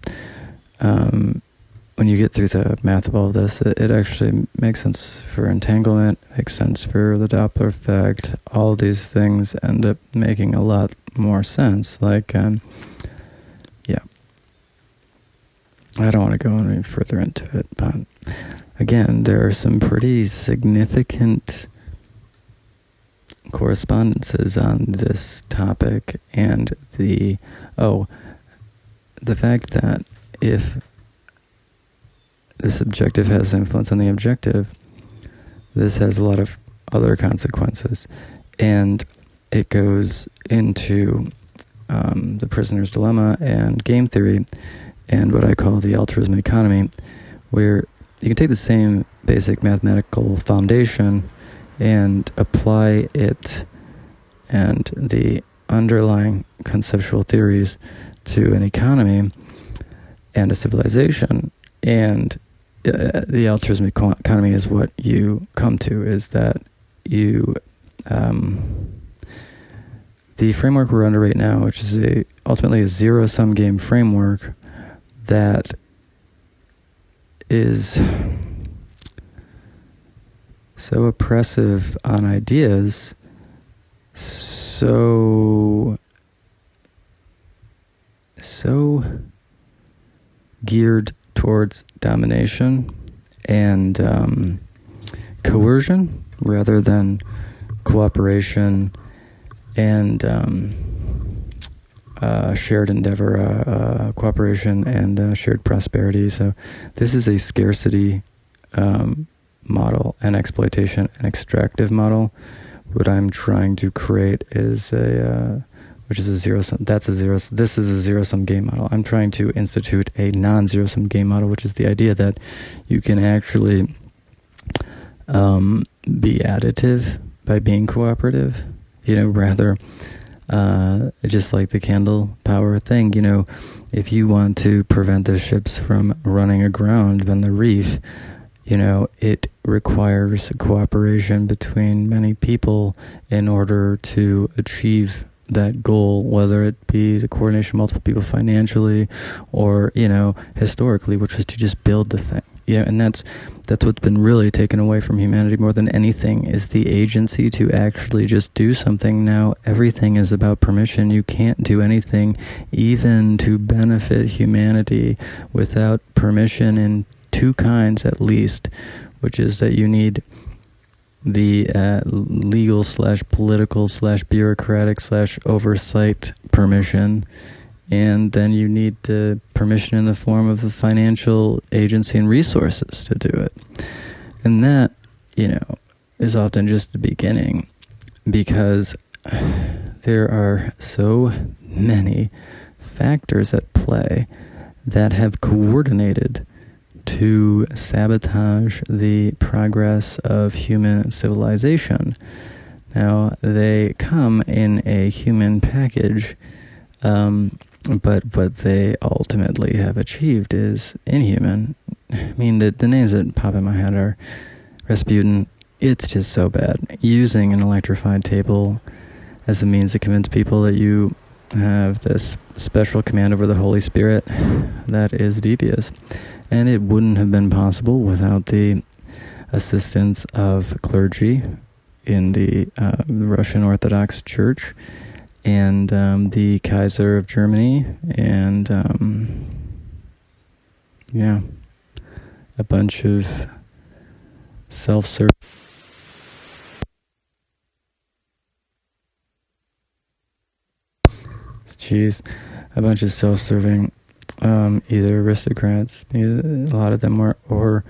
when you get through the math of all of this, it actually makes sense for entanglement, makes sense for the Doppler effect. All these things end up making a lot more sense. Like, I don't want to go any further into it, but again, there are some pretty significant correspondences on this topic, and the fact that if this objective has influence on the objective, this has a lot of other consequences, and it goes into the prisoner's dilemma and game theory and what I call the altruism economy, where you can take the same basic mathematical foundation and apply it and the underlying conceptual theories to an economy and a civilization, and the altruism economy is what you come to, is that you the framework we're under right now, which is ultimately a zero-sum game framework that is so oppressive on ideas, so geared towards domination and coercion rather than cooperation and shared endeavor, cooperation and shared prosperity. So this is a scarcity model, an exploitation, an extractive model. What I'm trying to create is which is a zero-sum, this is a zero-sum game model. I'm trying to institute a non-zero-sum game model, which is the idea that you can actually be additive by being cooperative, rather just like the candle power thing. If you want to prevent the ships from running aground on the reef, it requires cooperation between many people in order to achieve that goal, whether it be the coordination of multiple people financially or, historically, which was to just build the thing. And that's what's been really taken away from humanity more than anything, is the agency to actually just do something. Now everything is about permission. You can't do anything even to benefit humanity without permission in two kinds at least, which is that you need the legal / political / bureaucratic / oversight permission, and then you need the permission in the form of the financial agency and resources to do it. And that, is often just the beginning, because there are so many factors at play that have coordinated to sabotage the progress of human civilization. Now, they come in a human package, but what they ultimately have achieved is inhuman. I mean, the names that pop in my head are Rasputin. It's just so bad. Using an electrified table as a means to convince people that you have this special command over the Holy Spirit, that is devious. And it wouldn't have been possible without the assistance of clergy in the Russian Orthodox Church and the Kaiser of Germany and, a bunch of self-serving. A bunch of self-serving either aristocrats, a lot of them were, or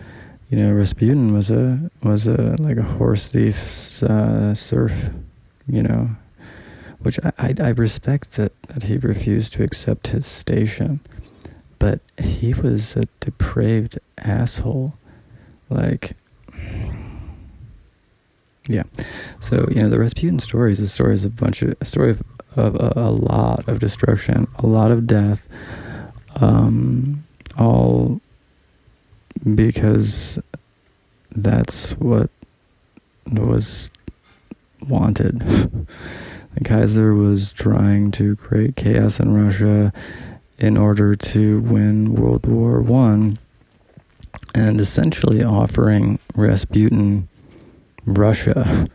Rasputin was a like a horse thief, serf, which I respect that he refused to accept his station, but he was a depraved asshole, So the Rasputin story is a story of a lot of destruction, a lot of death. All because that's what was wanted. The Kaiser was trying to create chaos in Russia in order to win World War I, and essentially offering Rasputin Russia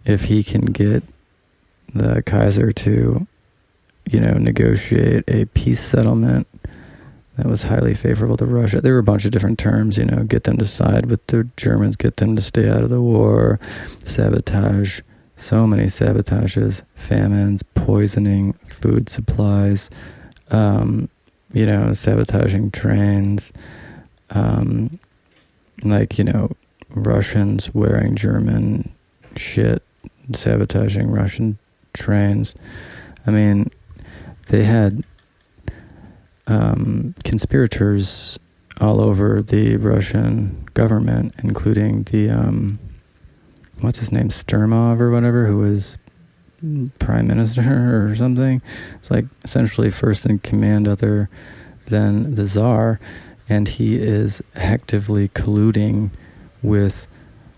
if he can get the Kaiser to, negotiate a peace settlement that was highly favorable to Russia. There were a bunch of different terms, get them to side with the Germans, get them to stay out of the war, sabotage, so many sabotages, famines, poisoning food supplies, sabotaging trains, Russians wearing German shit, sabotaging Russian trains. I mean, they had conspirators all over the Russian government, including the what's his name, Sturmov or whatever, who was prime minister or something. It's essentially first in command other than the Tsar, and he is actively colluding with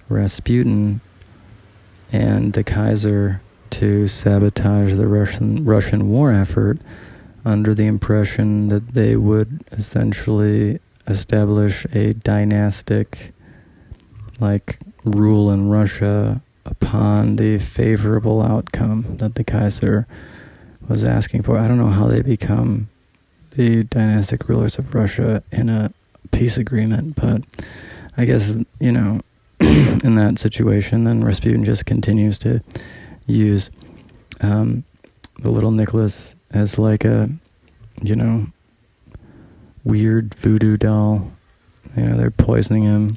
Rasputin and the Kaiser to sabotage the Russian war effort, under the impression that they would essentially establish a dynastic like rule in Russia upon the favorable outcome that the Kaiser was asking for. I don't know how they become the dynastic rulers of Russia in a peace agreement, but I guess, you know, in that situation, then Rasputin just continues to use the little Nicholas as like a, you know, weird voodoo doll. You know, they're poisoning him.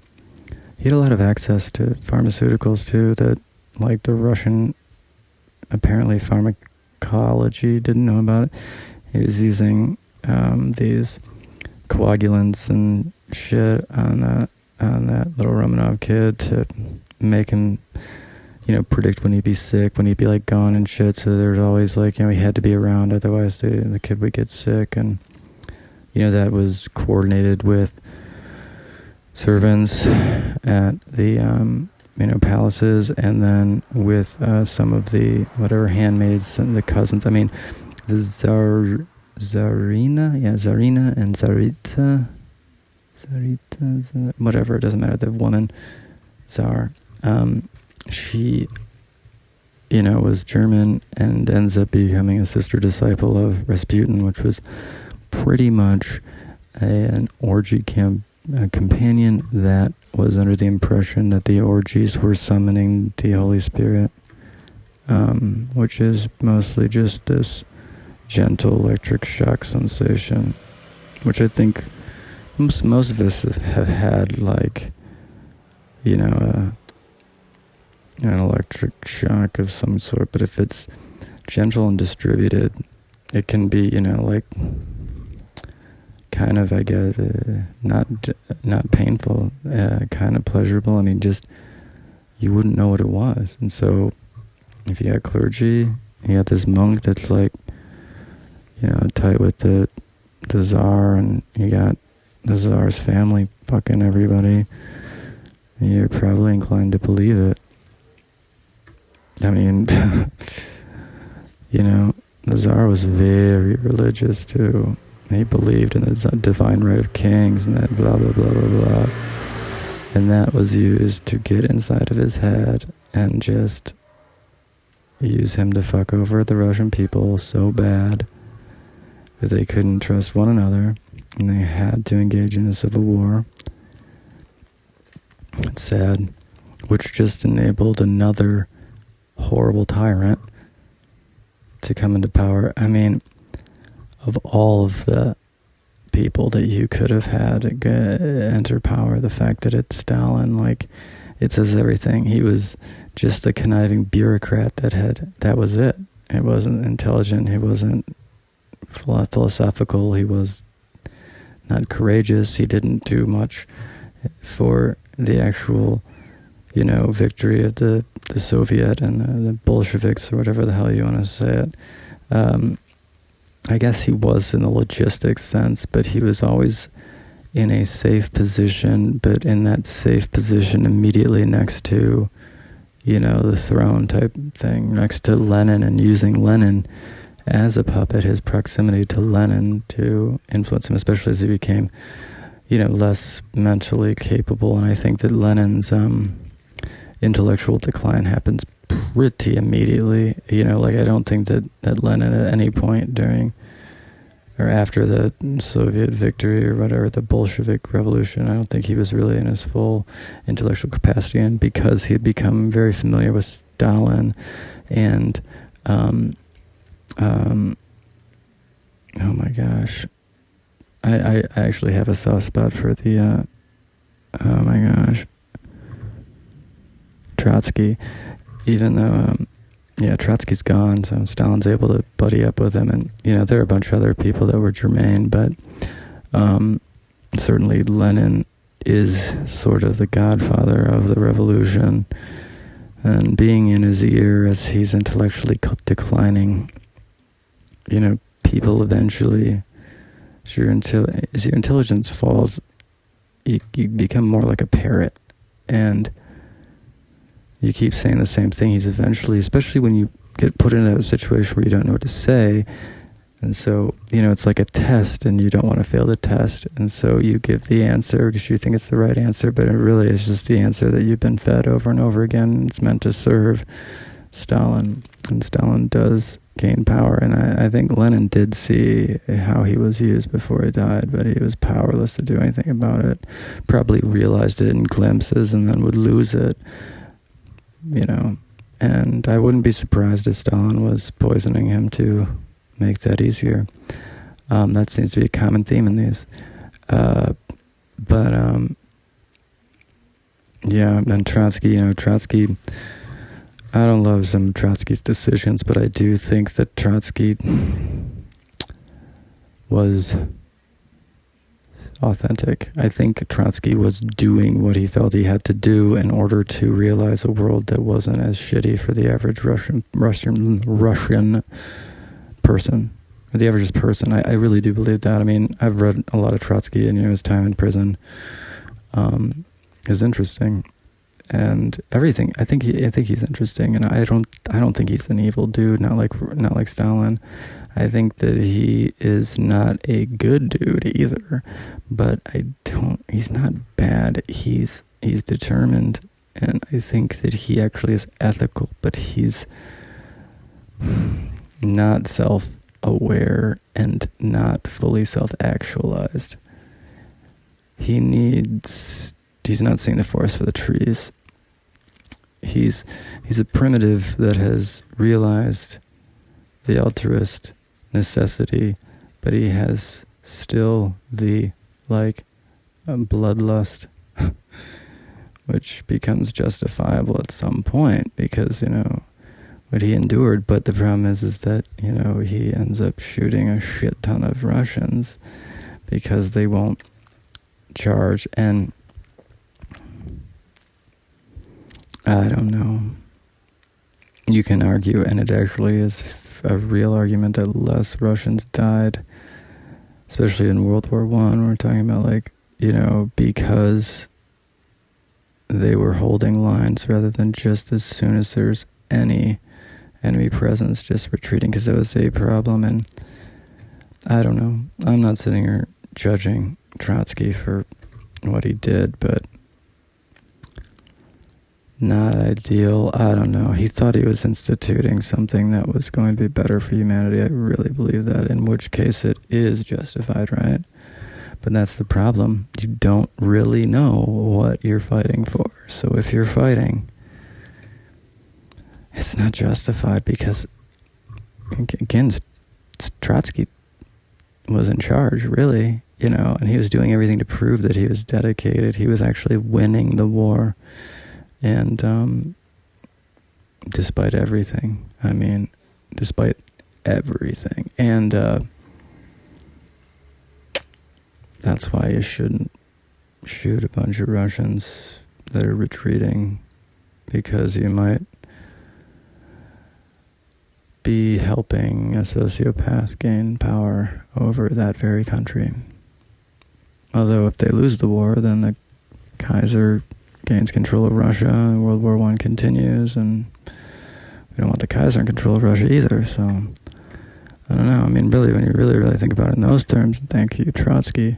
He had a lot of access to pharmaceuticals too that, like, the Russian, apparently, pharmacology didn't know about it. He was using these coagulants and shit on that little Romanov kid to make him, you know, predict when he'd be sick, when he'd be like gone and shit. So there's always like, you know, he had to be around, otherwise the kid would get sick. And, you know, that was coordinated with servants at the, you know, palaces, and then with some of the whatever handmaids and the cousins. I mean, the Tsarina and Tsaritsa, whatever, it doesn't matter, the woman Tsar, she, you know, was German and ends up becoming a sister disciple of Rasputin, which was pretty much an orgy companion that was under the impression that the orgies were summoning the Holy Spirit, which is mostly just this gentle electric shock sensation, which I think most of us have had, like, you know, an electric shock of some sort. But if it's gentle and distributed, it can be, you know, like, kind of, I guess, not painful, kind of pleasurable. I mean, just, you wouldn't know what it was. And so, if you got clergy, you got this monk that's like, you know, tight with the Tsar, and you got the Tsar's family fucking everybody, you're probably inclined to believe it. I mean, you know, the Tsar was very religious too. He believed in the divine right of kings and that blah, blah, blah, blah, blah. And that was used to get inside of his head and just use him to fuck over the Russian people so bad that they couldn't trust one another, and they had to engage in a civil war. It's sad. Which just enabled another horrible tyrant to come into power. I mean, of all of the people that you could have had enter power, the fact that it's Stalin, like, it says everything. He was just a conniving bureaucrat that was it. It wasn't intelligent, he wasn't philosophical, he was not courageous, he didn't do much for the actual, you know, victory of the Soviet and the Bolsheviks, or whatever the hell you want to say it. I guess he was in the logistics sense, but he was always in a safe position, but in that safe position immediately next to, you know, the throne type thing, next to Lenin, and using Lenin as a puppet, his proximity to Lenin to influence him, especially as he became, you know, less mentally capable. And I think that Lenin's intellectual decline happens pretty immediately. You know, like, I don't think that Lenin at any point during or after the Soviet victory or whatever, the Bolshevik Revolution, I don't think he was really in his full intellectual capacity. And because he had become very familiar with Stalin and oh my gosh, I actually have a soft spot for the oh my gosh, Trotsky, even though Trotsky's gone, so Stalin's able to buddy up with him. And, you know, there are a bunch of other people that were germane, but certainly Lenin is sort of the godfather of the revolution. And being in his ear as he's intellectually declining, you know, people eventually, as your intelligence falls, you become more like a parrot. And you keep saying the same thing. He's eventually, especially when you get put in a situation where you don't know what to say, And so, it's like a test, and you don't want to fail the test. And so you give the answer because you think it's the right answer, but it really is just the answer that you've been fed over and over again. It's meant to serve Stalin, and Stalin does gain power. And I think Lenin did see how he was used before he died, but he was powerless to do anything about it. Probably realized it in glimpses and then would lose it, And I wouldn't be surprised if Stalin was poisoning him to make that easier. That seems to be a common theme in these. And Trotsky, Trotsky, I don't love some of Trotsky's decisions, but I do think that Trotsky was authentic. I think Trotsky was doing what he felt he had to do in order to realize a world that wasn't as shitty for the average Russian person, or the average person. I really do believe that. I mean, I've read a lot of Trotsky, and his time in prison is interesting, and everything. I think he's interesting, and I don't think he's an evil dude. Not like Stalin. I think that he is not a good dude either, but he's not bad. He's determined, and I think that he actually is ethical, but he's not self-aware and not fully self-actualized. He's not seeing the forest for the trees. He's a primitive that has realized the altruist necessity, but he has still the bloodlust, which becomes justifiable at some point because what he endured. But the problem is that he ends up shooting a shit ton of Russians because they won't charge. And I don't know, you can argue, and it actually is a real argument, that less Russians died, especially in World War I. We're talking about because they were holding lines rather than just as soon as there's any enemy presence, just retreating, because that was a problem. And I don't know. I'm not sitting here judging Trotsky for what he did, but not ideal. I don't know. He thought he was instituting something that was going to be better for humanity. I really believe that, in which case it is justified, right? But that's the problem. You don't really know what you're fighting for. So if you're fighting, it's not justified because, again, Trotsky was in charge, really, and he was doing everything to prove that he was dedicated. He was actually winning the war. And despite everything, and that's why you shouldn't shoot a bunch of Russians that are retreating, because you might be helping a sociopath gain power over that very country. Although if they lose the war, then the Kaiser gains control of Russia, and World War I continues, and we don't want the Kaiser in control of Russia either, so I don't know. Really, when you really think about it in those terms, thank you, Trotsky.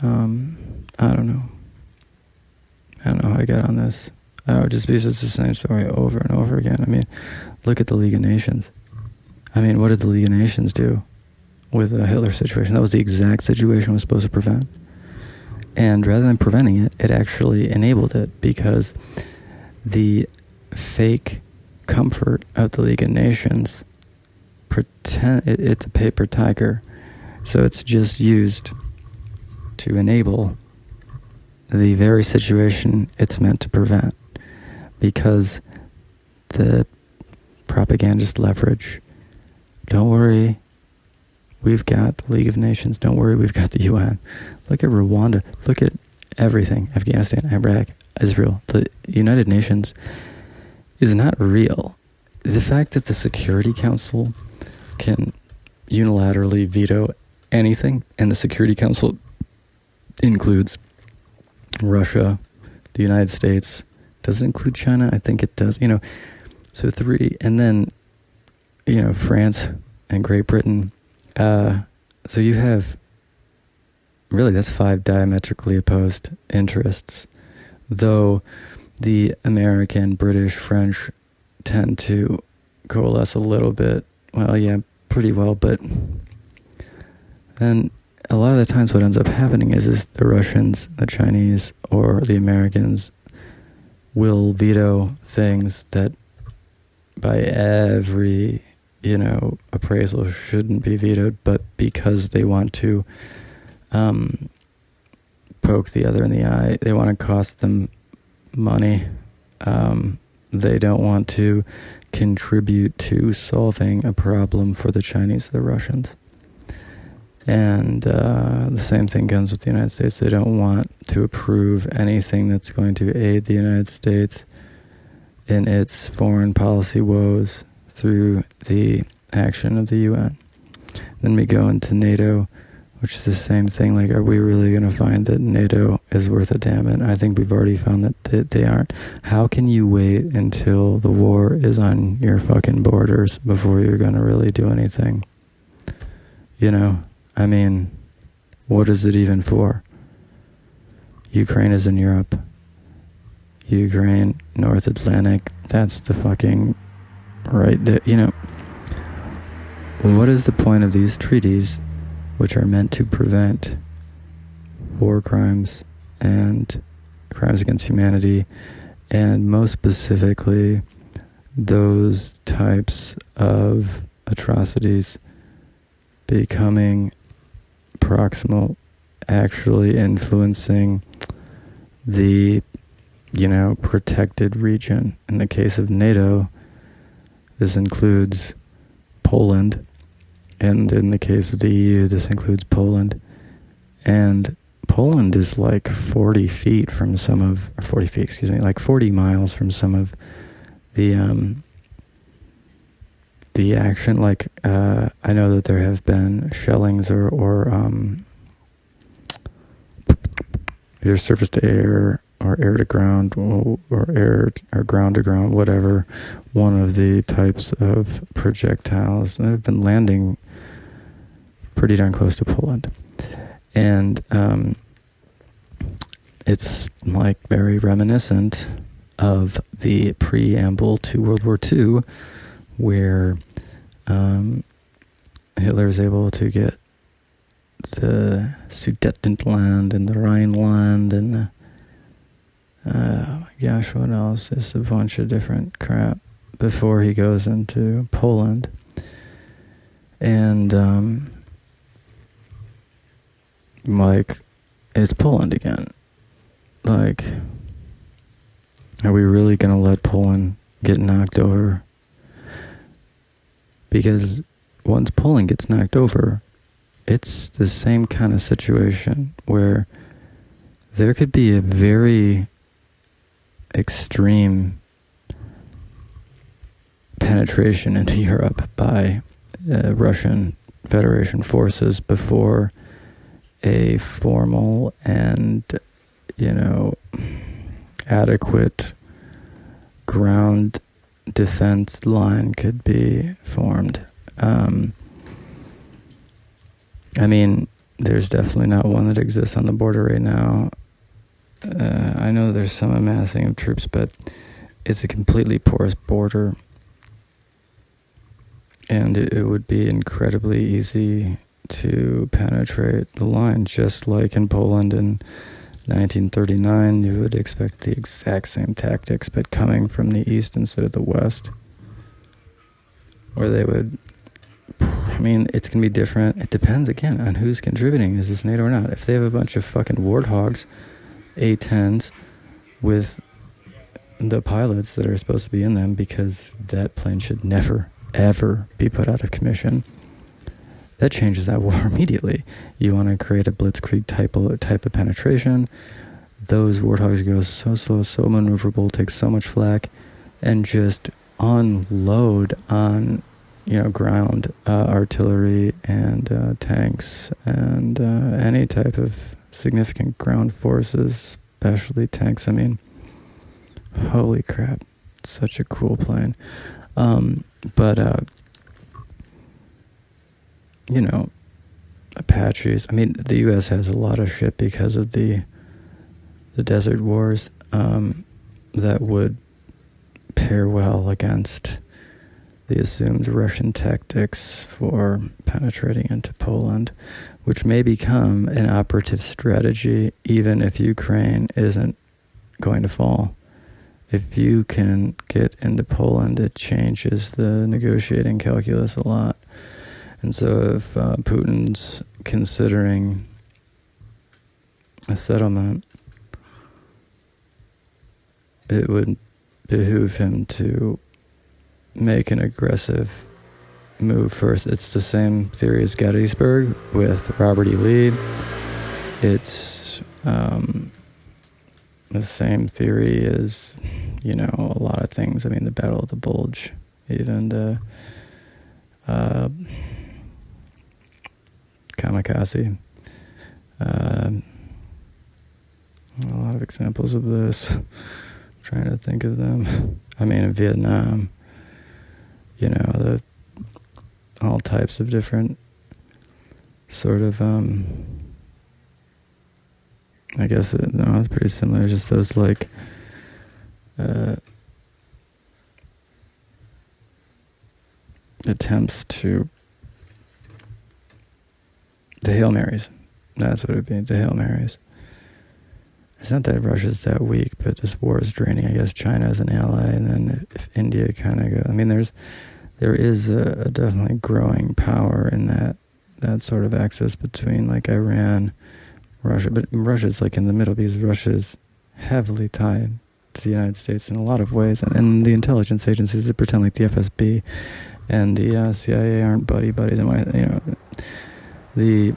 I don't know how I got on this. Just because it's the same story over and over again. Look at the League of Nations. What did the League of Nations do with the Hitler situation? That was the exact situation it was supposed to prevent. And rather than preventing it, it actually enabled it, because the fake comfort of the League of Nations it's a paper tiger. So it's just used to enable the very situation it's meant to prevent, because the propagandists leverage, don't worry, we've got the League of Nations. Don't worry, we've got the UN. Look at Rwanda. Look at everything. Afghanistan, Iraq, Israel. The United Nations is not real. The fact that the Security Council can unilaterally veto anything, and the Security Council includes Russia, the United States, does it include China? I think it does. So three, and then France and Great Britain So you have, really, that's 5 diametrically opposed interests, though the American, British, French tend to coalesce a little bit. Well, yeah, pretty well, but then a lot of the times what ends up happening is the Russians, the Chinese, or the Americans will veto things that by every, appraisal shouldn't be vetoed, but because they want to poke the other in the eye, they want to cost them money. They don't want to contribute to solving a problem for the Chinese, the Russians. And the same thing comes with the United States. They don't want to approve anything that's going to aid the United States in its foreign policy woes through the action of the UN. Then we go into NATO, which is the same thing. Like, are we really going to find that NATO is worth a damn? And I think we've already found that they aren't. How can you wait until the war is on your fucking borders before you're going to really do anything? I mean, what is it even for? Ukraine is in Europe. Ukraine, North Atlantic, that's the fucking right there. What is the point of these treaties, which are meant to prevent war crimes and crimes against humanity, and most specifically those types of atrocities becoming proximal, actually influencing the, protected region? In the case of NATO, this includes Poland, and in the case of the EU, this includes Poland. And Poland is like 40 feet from like 40 miles from some of the action. Like, I know that there have been shellings or either surface to air or air to ground or air or ground to ground, whatever, one of the types of projectiles that have been landing pretty darn close to Poland. And it's like very reminiscent of the preamble to World War II, where Hitler is able to get the Sudetenland and the Rhineland and the, oh my gosh, what else? Just a bunch of different crap before he goes into Poland. And it's Poland again. Like, are we really gonna let Poland get knocked over? Because once Poland gets knocked over, it's the same kind of situation where there could be a very extreme penetration into Europe by Russian Federation forces before a formal and, adequate ground defense line could be formed. I mean, there's definitely not one that exists on the border right now. I know there's some amassing of troops, but it's a completely porous border. And it would be incredibly easy to penetrate the line, just like in Poland in 1939. You would expect the exact same tactics, but coming from the east instead of the west. Where they would, it's going to be different. It depends, again, on who's contributing. Is this NATO or not? If they have a bunch of fucking warthogs, A-10s, with the pilots that are supposed to be in them, because that plane should never, ever be put out of commission, that changes that war immediately. You want to create a blitzkrieg type of penetration. Those warthogs go so slow, so maneuverable, take so much flak, and just unload on, ground artillery and tanks and any type of significant ground forces, especially tanks. I mean, holy crap, such a cool plane. But Apaches. I mean, the U.S. has a lot of shit because of the desert wars that would pair well against the assumed Russian tactics for penetrating into Poland, which may become an operative strategy even if Ukraine isn't going to fall. If you can get into Poland, it changes the negotiating calculus a lot. And so if Putin's considering a settlement, it would behoove him to make an aggressive move first. It's the same theory as Gettysburg with Robert E. Lee. It's the same theory as, a lot of things. I mean, the Battle of the Bulge, even the kamikaze. A lot of examples of this. I'm trying to think of them. I mean, in Vietnam, all types of different sort of, I guess, it's pretty similar. Just those, attempts to, the Hail Marys. That's what it would be, the Hail Marys. It's not that Russia's that weak, but this war is draining, I guess, China as an ally, and then if India kind of goes, I mean, there is a definitely growing power in that sort of axis between, Iran, Russia, but Russia's, in the middle, because Russia is heavily tied to the United States in a lot of ways, and the intelligence agencies that pretend like the FSB and the CIA aren't buddies, and the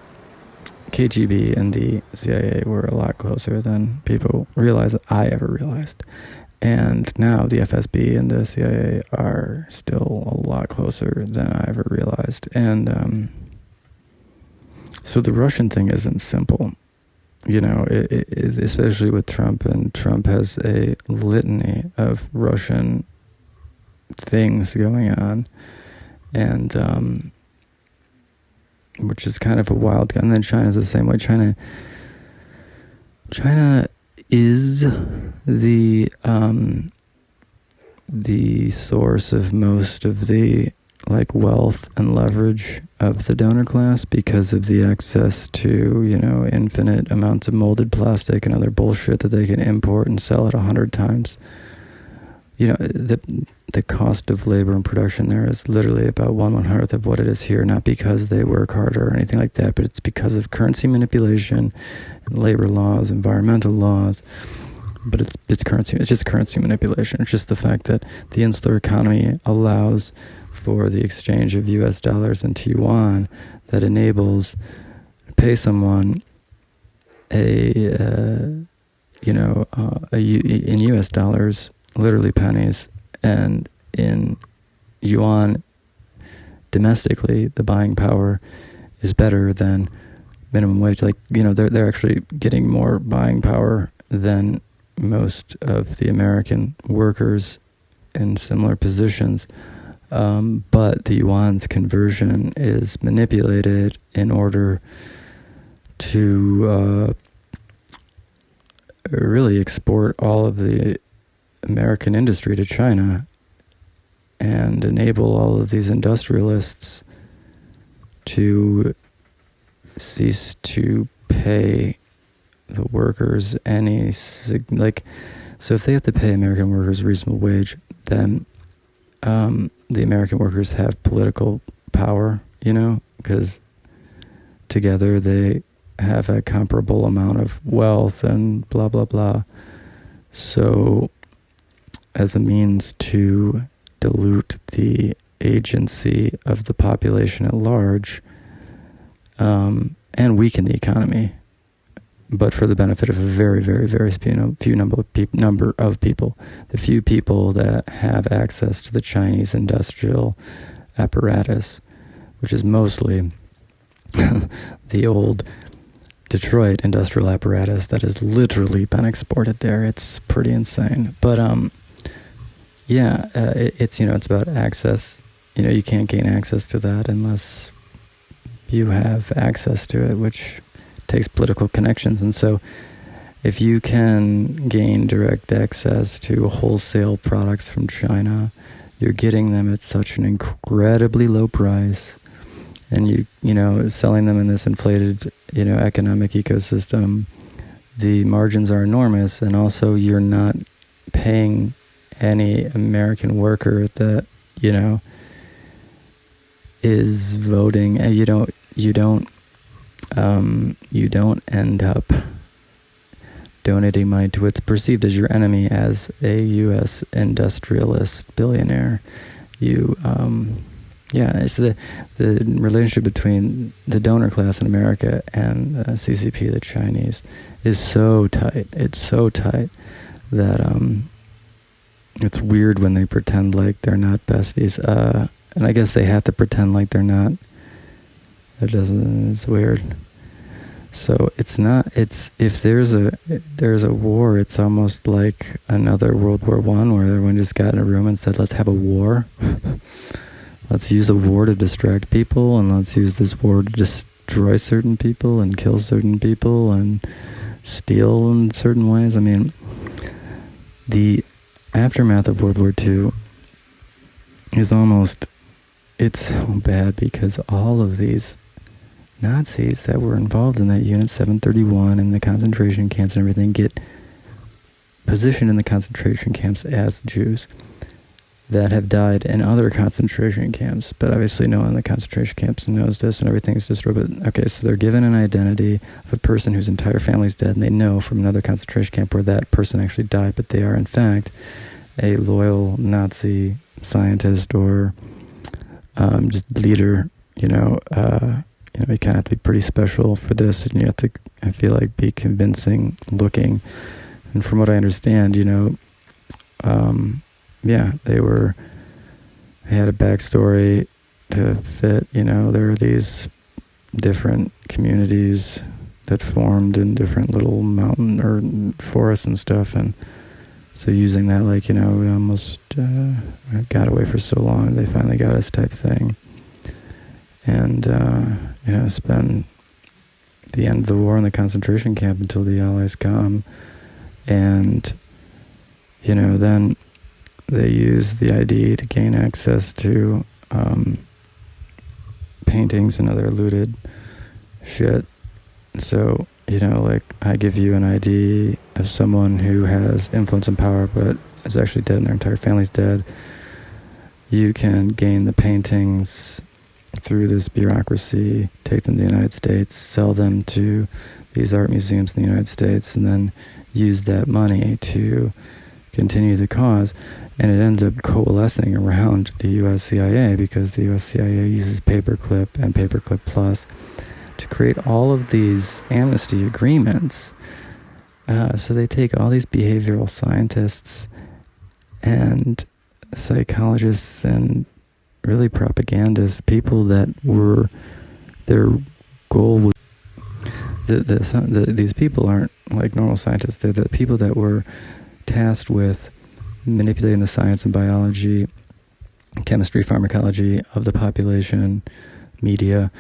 KGB and the CIA were a lot closer than people realize, that I ever realized. And now the FSB and the CIA are still a lot closer than I ever realized. And so the Russian thing isn't simple, especially with Trump. And Trump has a litany of Russian things going on. And which is kind of a wild, and then China's the same way. China is the source of most of the wealth and leverage of the donor class because of the access to infinite amounts of molded plastic and other bullshit that they can import and sell at 100 times. The cost of labor and production there is literally about 1/100th of what it is here, not because they work harder or anything like that, but it's because of currency manipulation, labor laws, environmental laws. But it's currency. It's just currency manipulation. It's just the fact that the insular economy allows for the exchange of U.S. dollars into yuan that enables pay someone in U.S. dollars, literally pennies, and in yuan domestically, the buying power is better than minimum wage. They're actually getting more buying power than most of the American workers in similar positions. But the yuan's conversion is manipulated in order to really export all of the American industry to China and enable all of these industrialists to cease to pay the workers any so if they have to pay American workers a reasonable wage, then the American workers have political power, because together they have a comparable amount of wealth and blah blah blah. So as a means to dilute the agency of the population at large, and weaken the economy, but for the benefit of a very, very, very few number of people, the few people that have access to the Chinese industrial apparatus, which is mostly the old Detroit industrial apparatus that has literally been exported there. It's pretty insane. But it's about access. You can't gain access to that unless you have access to it, which takes political connections. And so if you can gain direct access to wholesale products from China, you're getting them at such an incredibly low price, and you know, selling them in this inflated, you know, economic ecosystem. The margins are enormous, and also you're not paying any American worker that, you know, is voting, and you don't end up donating money to what's perceived as your enemy, as a U.S. industrialist billionaire. It's the relationship between the donor class in America and CCP, the Chinese, is so tight. It's so tight that it's weird when they pretend like they're not besties. And I guess they have to pretend like they're not. It's weird. So it's not, if there's a war, it's almost like another World War I, where everyone just got in a room and said, let's have a war. Let's use a war to distract people, and let's use this war to destroy certain people and kill certain people and steal in certain ways. I mean, the aftermath of World War II is it's so bad, because all of these Nazis that were involved in that Unit 731 and the concentration camps and everything get positioned in the concentration camps as Jews that have died in other concentration camps. But obviously no one in the concentration camps knows this, and everything's destroyed. But okay, so they're given an identity of a person whose entire family's dead, and they know from another concentration camp where that person actually died, but they are in fact a loyal Nazi scientist or just leader. You know, you kind of have to be pretty special for this, and you have to, I feel like, be convincing looking. And from what I understand, you know, they had a backstory to fit, you know, there are these different communities that formed in different little mountain or forests and stuff, and so using that, like, you know, we almost got away for so long, they finally got us type thing. And, you know, spend the end of the war in the concentration camp until the Allies come. And, you know, then they use the ID to gain access to paintings and other looted shit. So, you know, like, I give you an ID of someone who has influence and power but is actually dead and their entire family's dead. You can gain the paintings through this bureaucracy, take them to the United States, sell them to these art museums in the United States, and then use that money to continue the cause. And it ends up coalescing around the US CIA, because the US CIA uses Paperclip and Paperclip Plus to create all of these amnesty agreements. So they take all these behavioral scientists and psychologists and really propagandists, people that were, their goal was, these people aren't like normal scientists. They're the people that were tasked with manipulating the science and biology, chemistry, pharmacology of the population, media,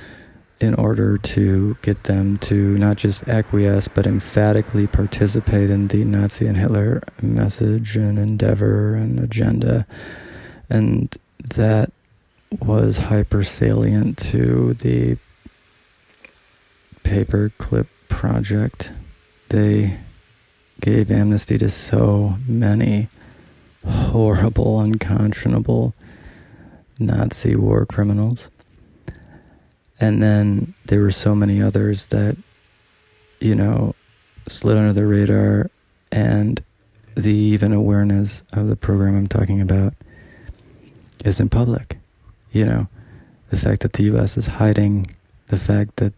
in order to get them to not just acquiesce, but emphatically participate in the Nazi and Hitler message and endeavor and agenda. And that was hyper salient to the Paperclip project. They gave amnesty to so many horrible, unconscionable Nazi war criminals. And then there were so many others that, you know, slid under the radar, and the even awareness of the program I'm talking about isn't public. You know, the fact that the U.S. is hiding the fact that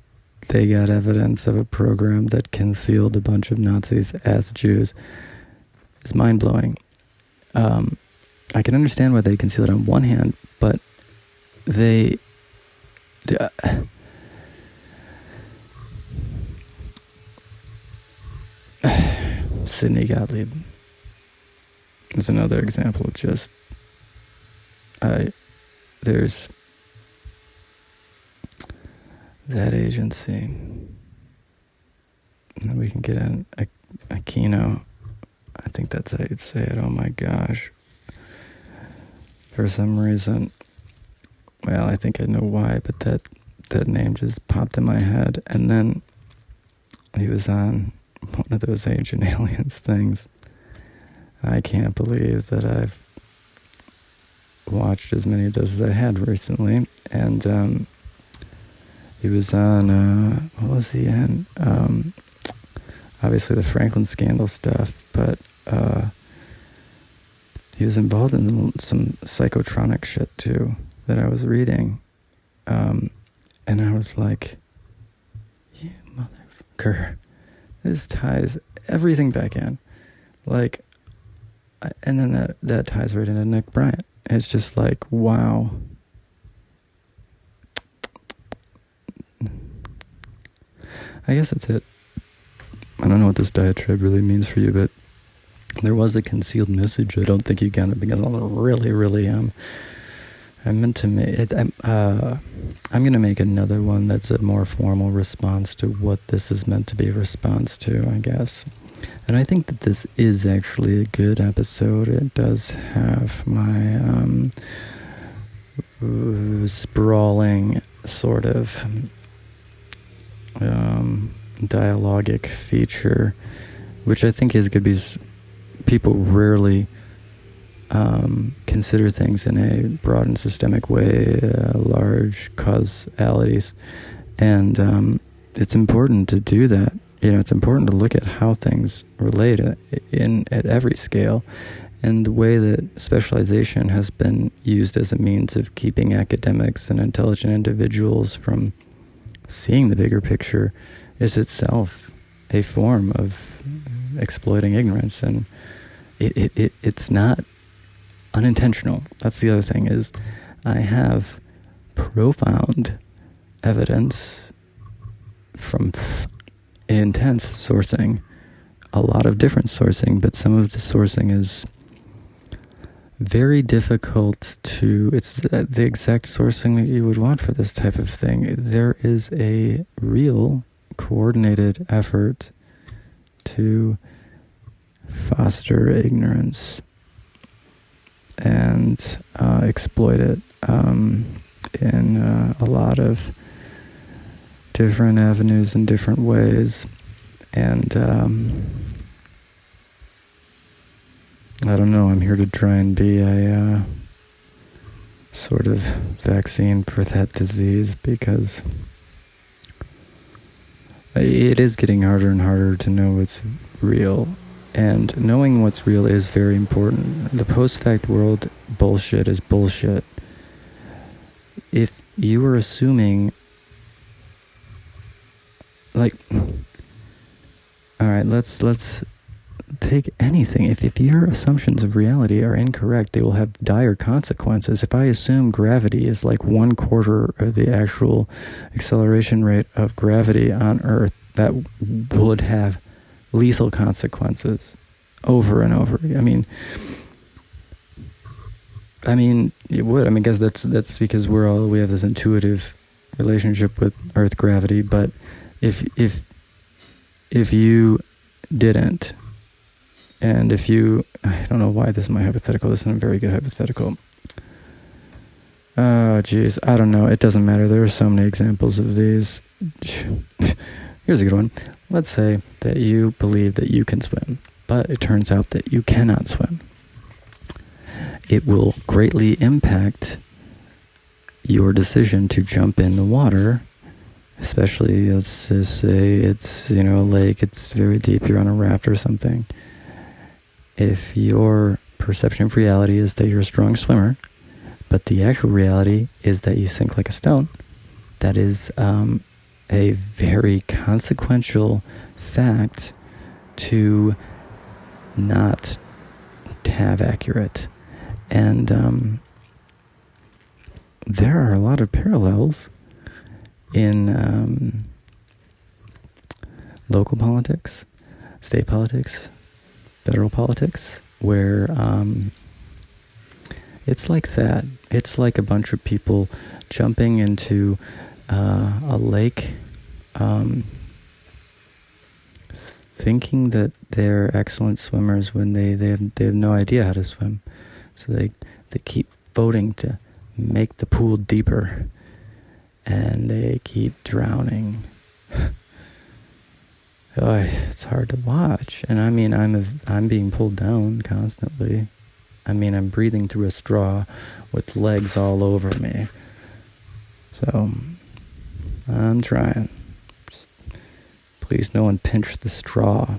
they got evidence of a program that concealed a bunch of Nazis as Jews is mind-blowing. I can understand why they conceal it on one hand, but they... Sidney Gottlieb is another example of just... there's that agency. And then we can get an Aquino. I think that's how you'd say it. Oh my gosh. For some reason, well, I think I know why, but that name just popped in my head. And then he was on one of those Ancient Aliens things. I can't believe that I've watched as many of those as I had recently. And he was on, what was he in? Obviously the Franklin scandal stuff, but he was involved in some psychotronic shit too that I was reading. And I was like, you motherfucker, this ties everything back in. Like, and then that ties right into Nick Bryant. It's just like, wow. I guess that's it. I don't know what this diatribe really means for you, but there was a concealed message. I don't think you got it because I'm really I meant to make it. I'm going to make another one that's a more formal response to what this is meant to be a response to, I guess. And I think that this is actually a good episode. It does have my sprawling sort of dialogic feature, which I think is good because people rarely consider things in a broad and systemic way, large causalities, and it's important to do that. You know, it's important to look at how things relate at every scale, and the way that specialization has been used as a means of keeping academics and intelligent individuals from seeing the bigger picture is itself a form of exploiting ignorance, and it's not unintentional. That's the other thing, is I have profound evidence from intense sourcing, a lot of different sourcing, but some of the sourcing is very difficult to, it's the exact sourcing that you would want for this type of thing. There is a real coordinated effort to foster ignorance and exploit it in a lot of different avenues and different ways. And I don't know, I'm here to try and be a sort of vaccine for that disease, because it is getting harder and harder to know what's real, and knowing what's real is very important. The post-fact world bullshit is bullshit. If you are assuming, like, alright, let's take anything. If your assumptions of reality are incorrect, they will have dire consequences. If I assume gravity is like 1/4 of the actual acceleration rate of gravity on Earth, that would have lethal consequences over and over. I mean, it would. I mean, because that's because we have this intuitive relationship with Earth gravity. But if you didn't, and if you, I don't know why this is my hypothetical. This isn't a very good hypothetical. Oh, geez, I don't know. It doesn't matter. There are so many examples of these. Here's a good one. Let's say that you believe that you can swim, but it turns out that you cannot swim. It will greatly impact your decision to jump in the water, especially, let's just say it's, a lake, it's very deep, you're on a raft or something. If your perception of reality is that you're a strong swimmer, but the actual reality is that you sink like a stone, that is a very consequential fact to not have accurate. And there are a lot of parallels in local politics, state politics, federal politics, where it's like that. It's like a bunch of people jumping into a lake, thinking that they're excellent swimmers when they have no idea how to swim. So they keep voting to make the pool deeper, and they keep drowning. It's hard to watch. And I mean, I'm being pulled down constantly. I mean, I'm breathing through a straw with legs all over me. So I'm trying. Just, please, no one pinch the straw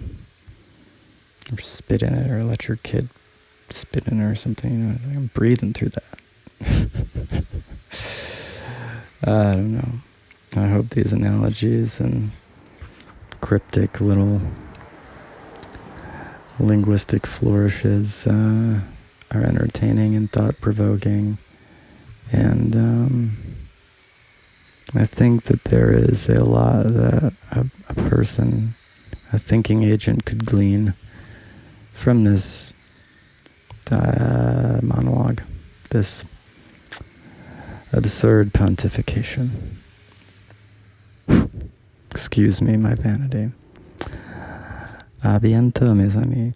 or spit in it, or let your kid spit in it or something. You know, I'm breathing through that. I don't know. I hope these analogies and cryptic little linguistic flourishes are entertaining and thought-provoking. And I think that there is a lot that a person, a thinking agent, could glean from this monologue, this absurd pontification. Excuse me, my vanity. A bientôt, mes amis.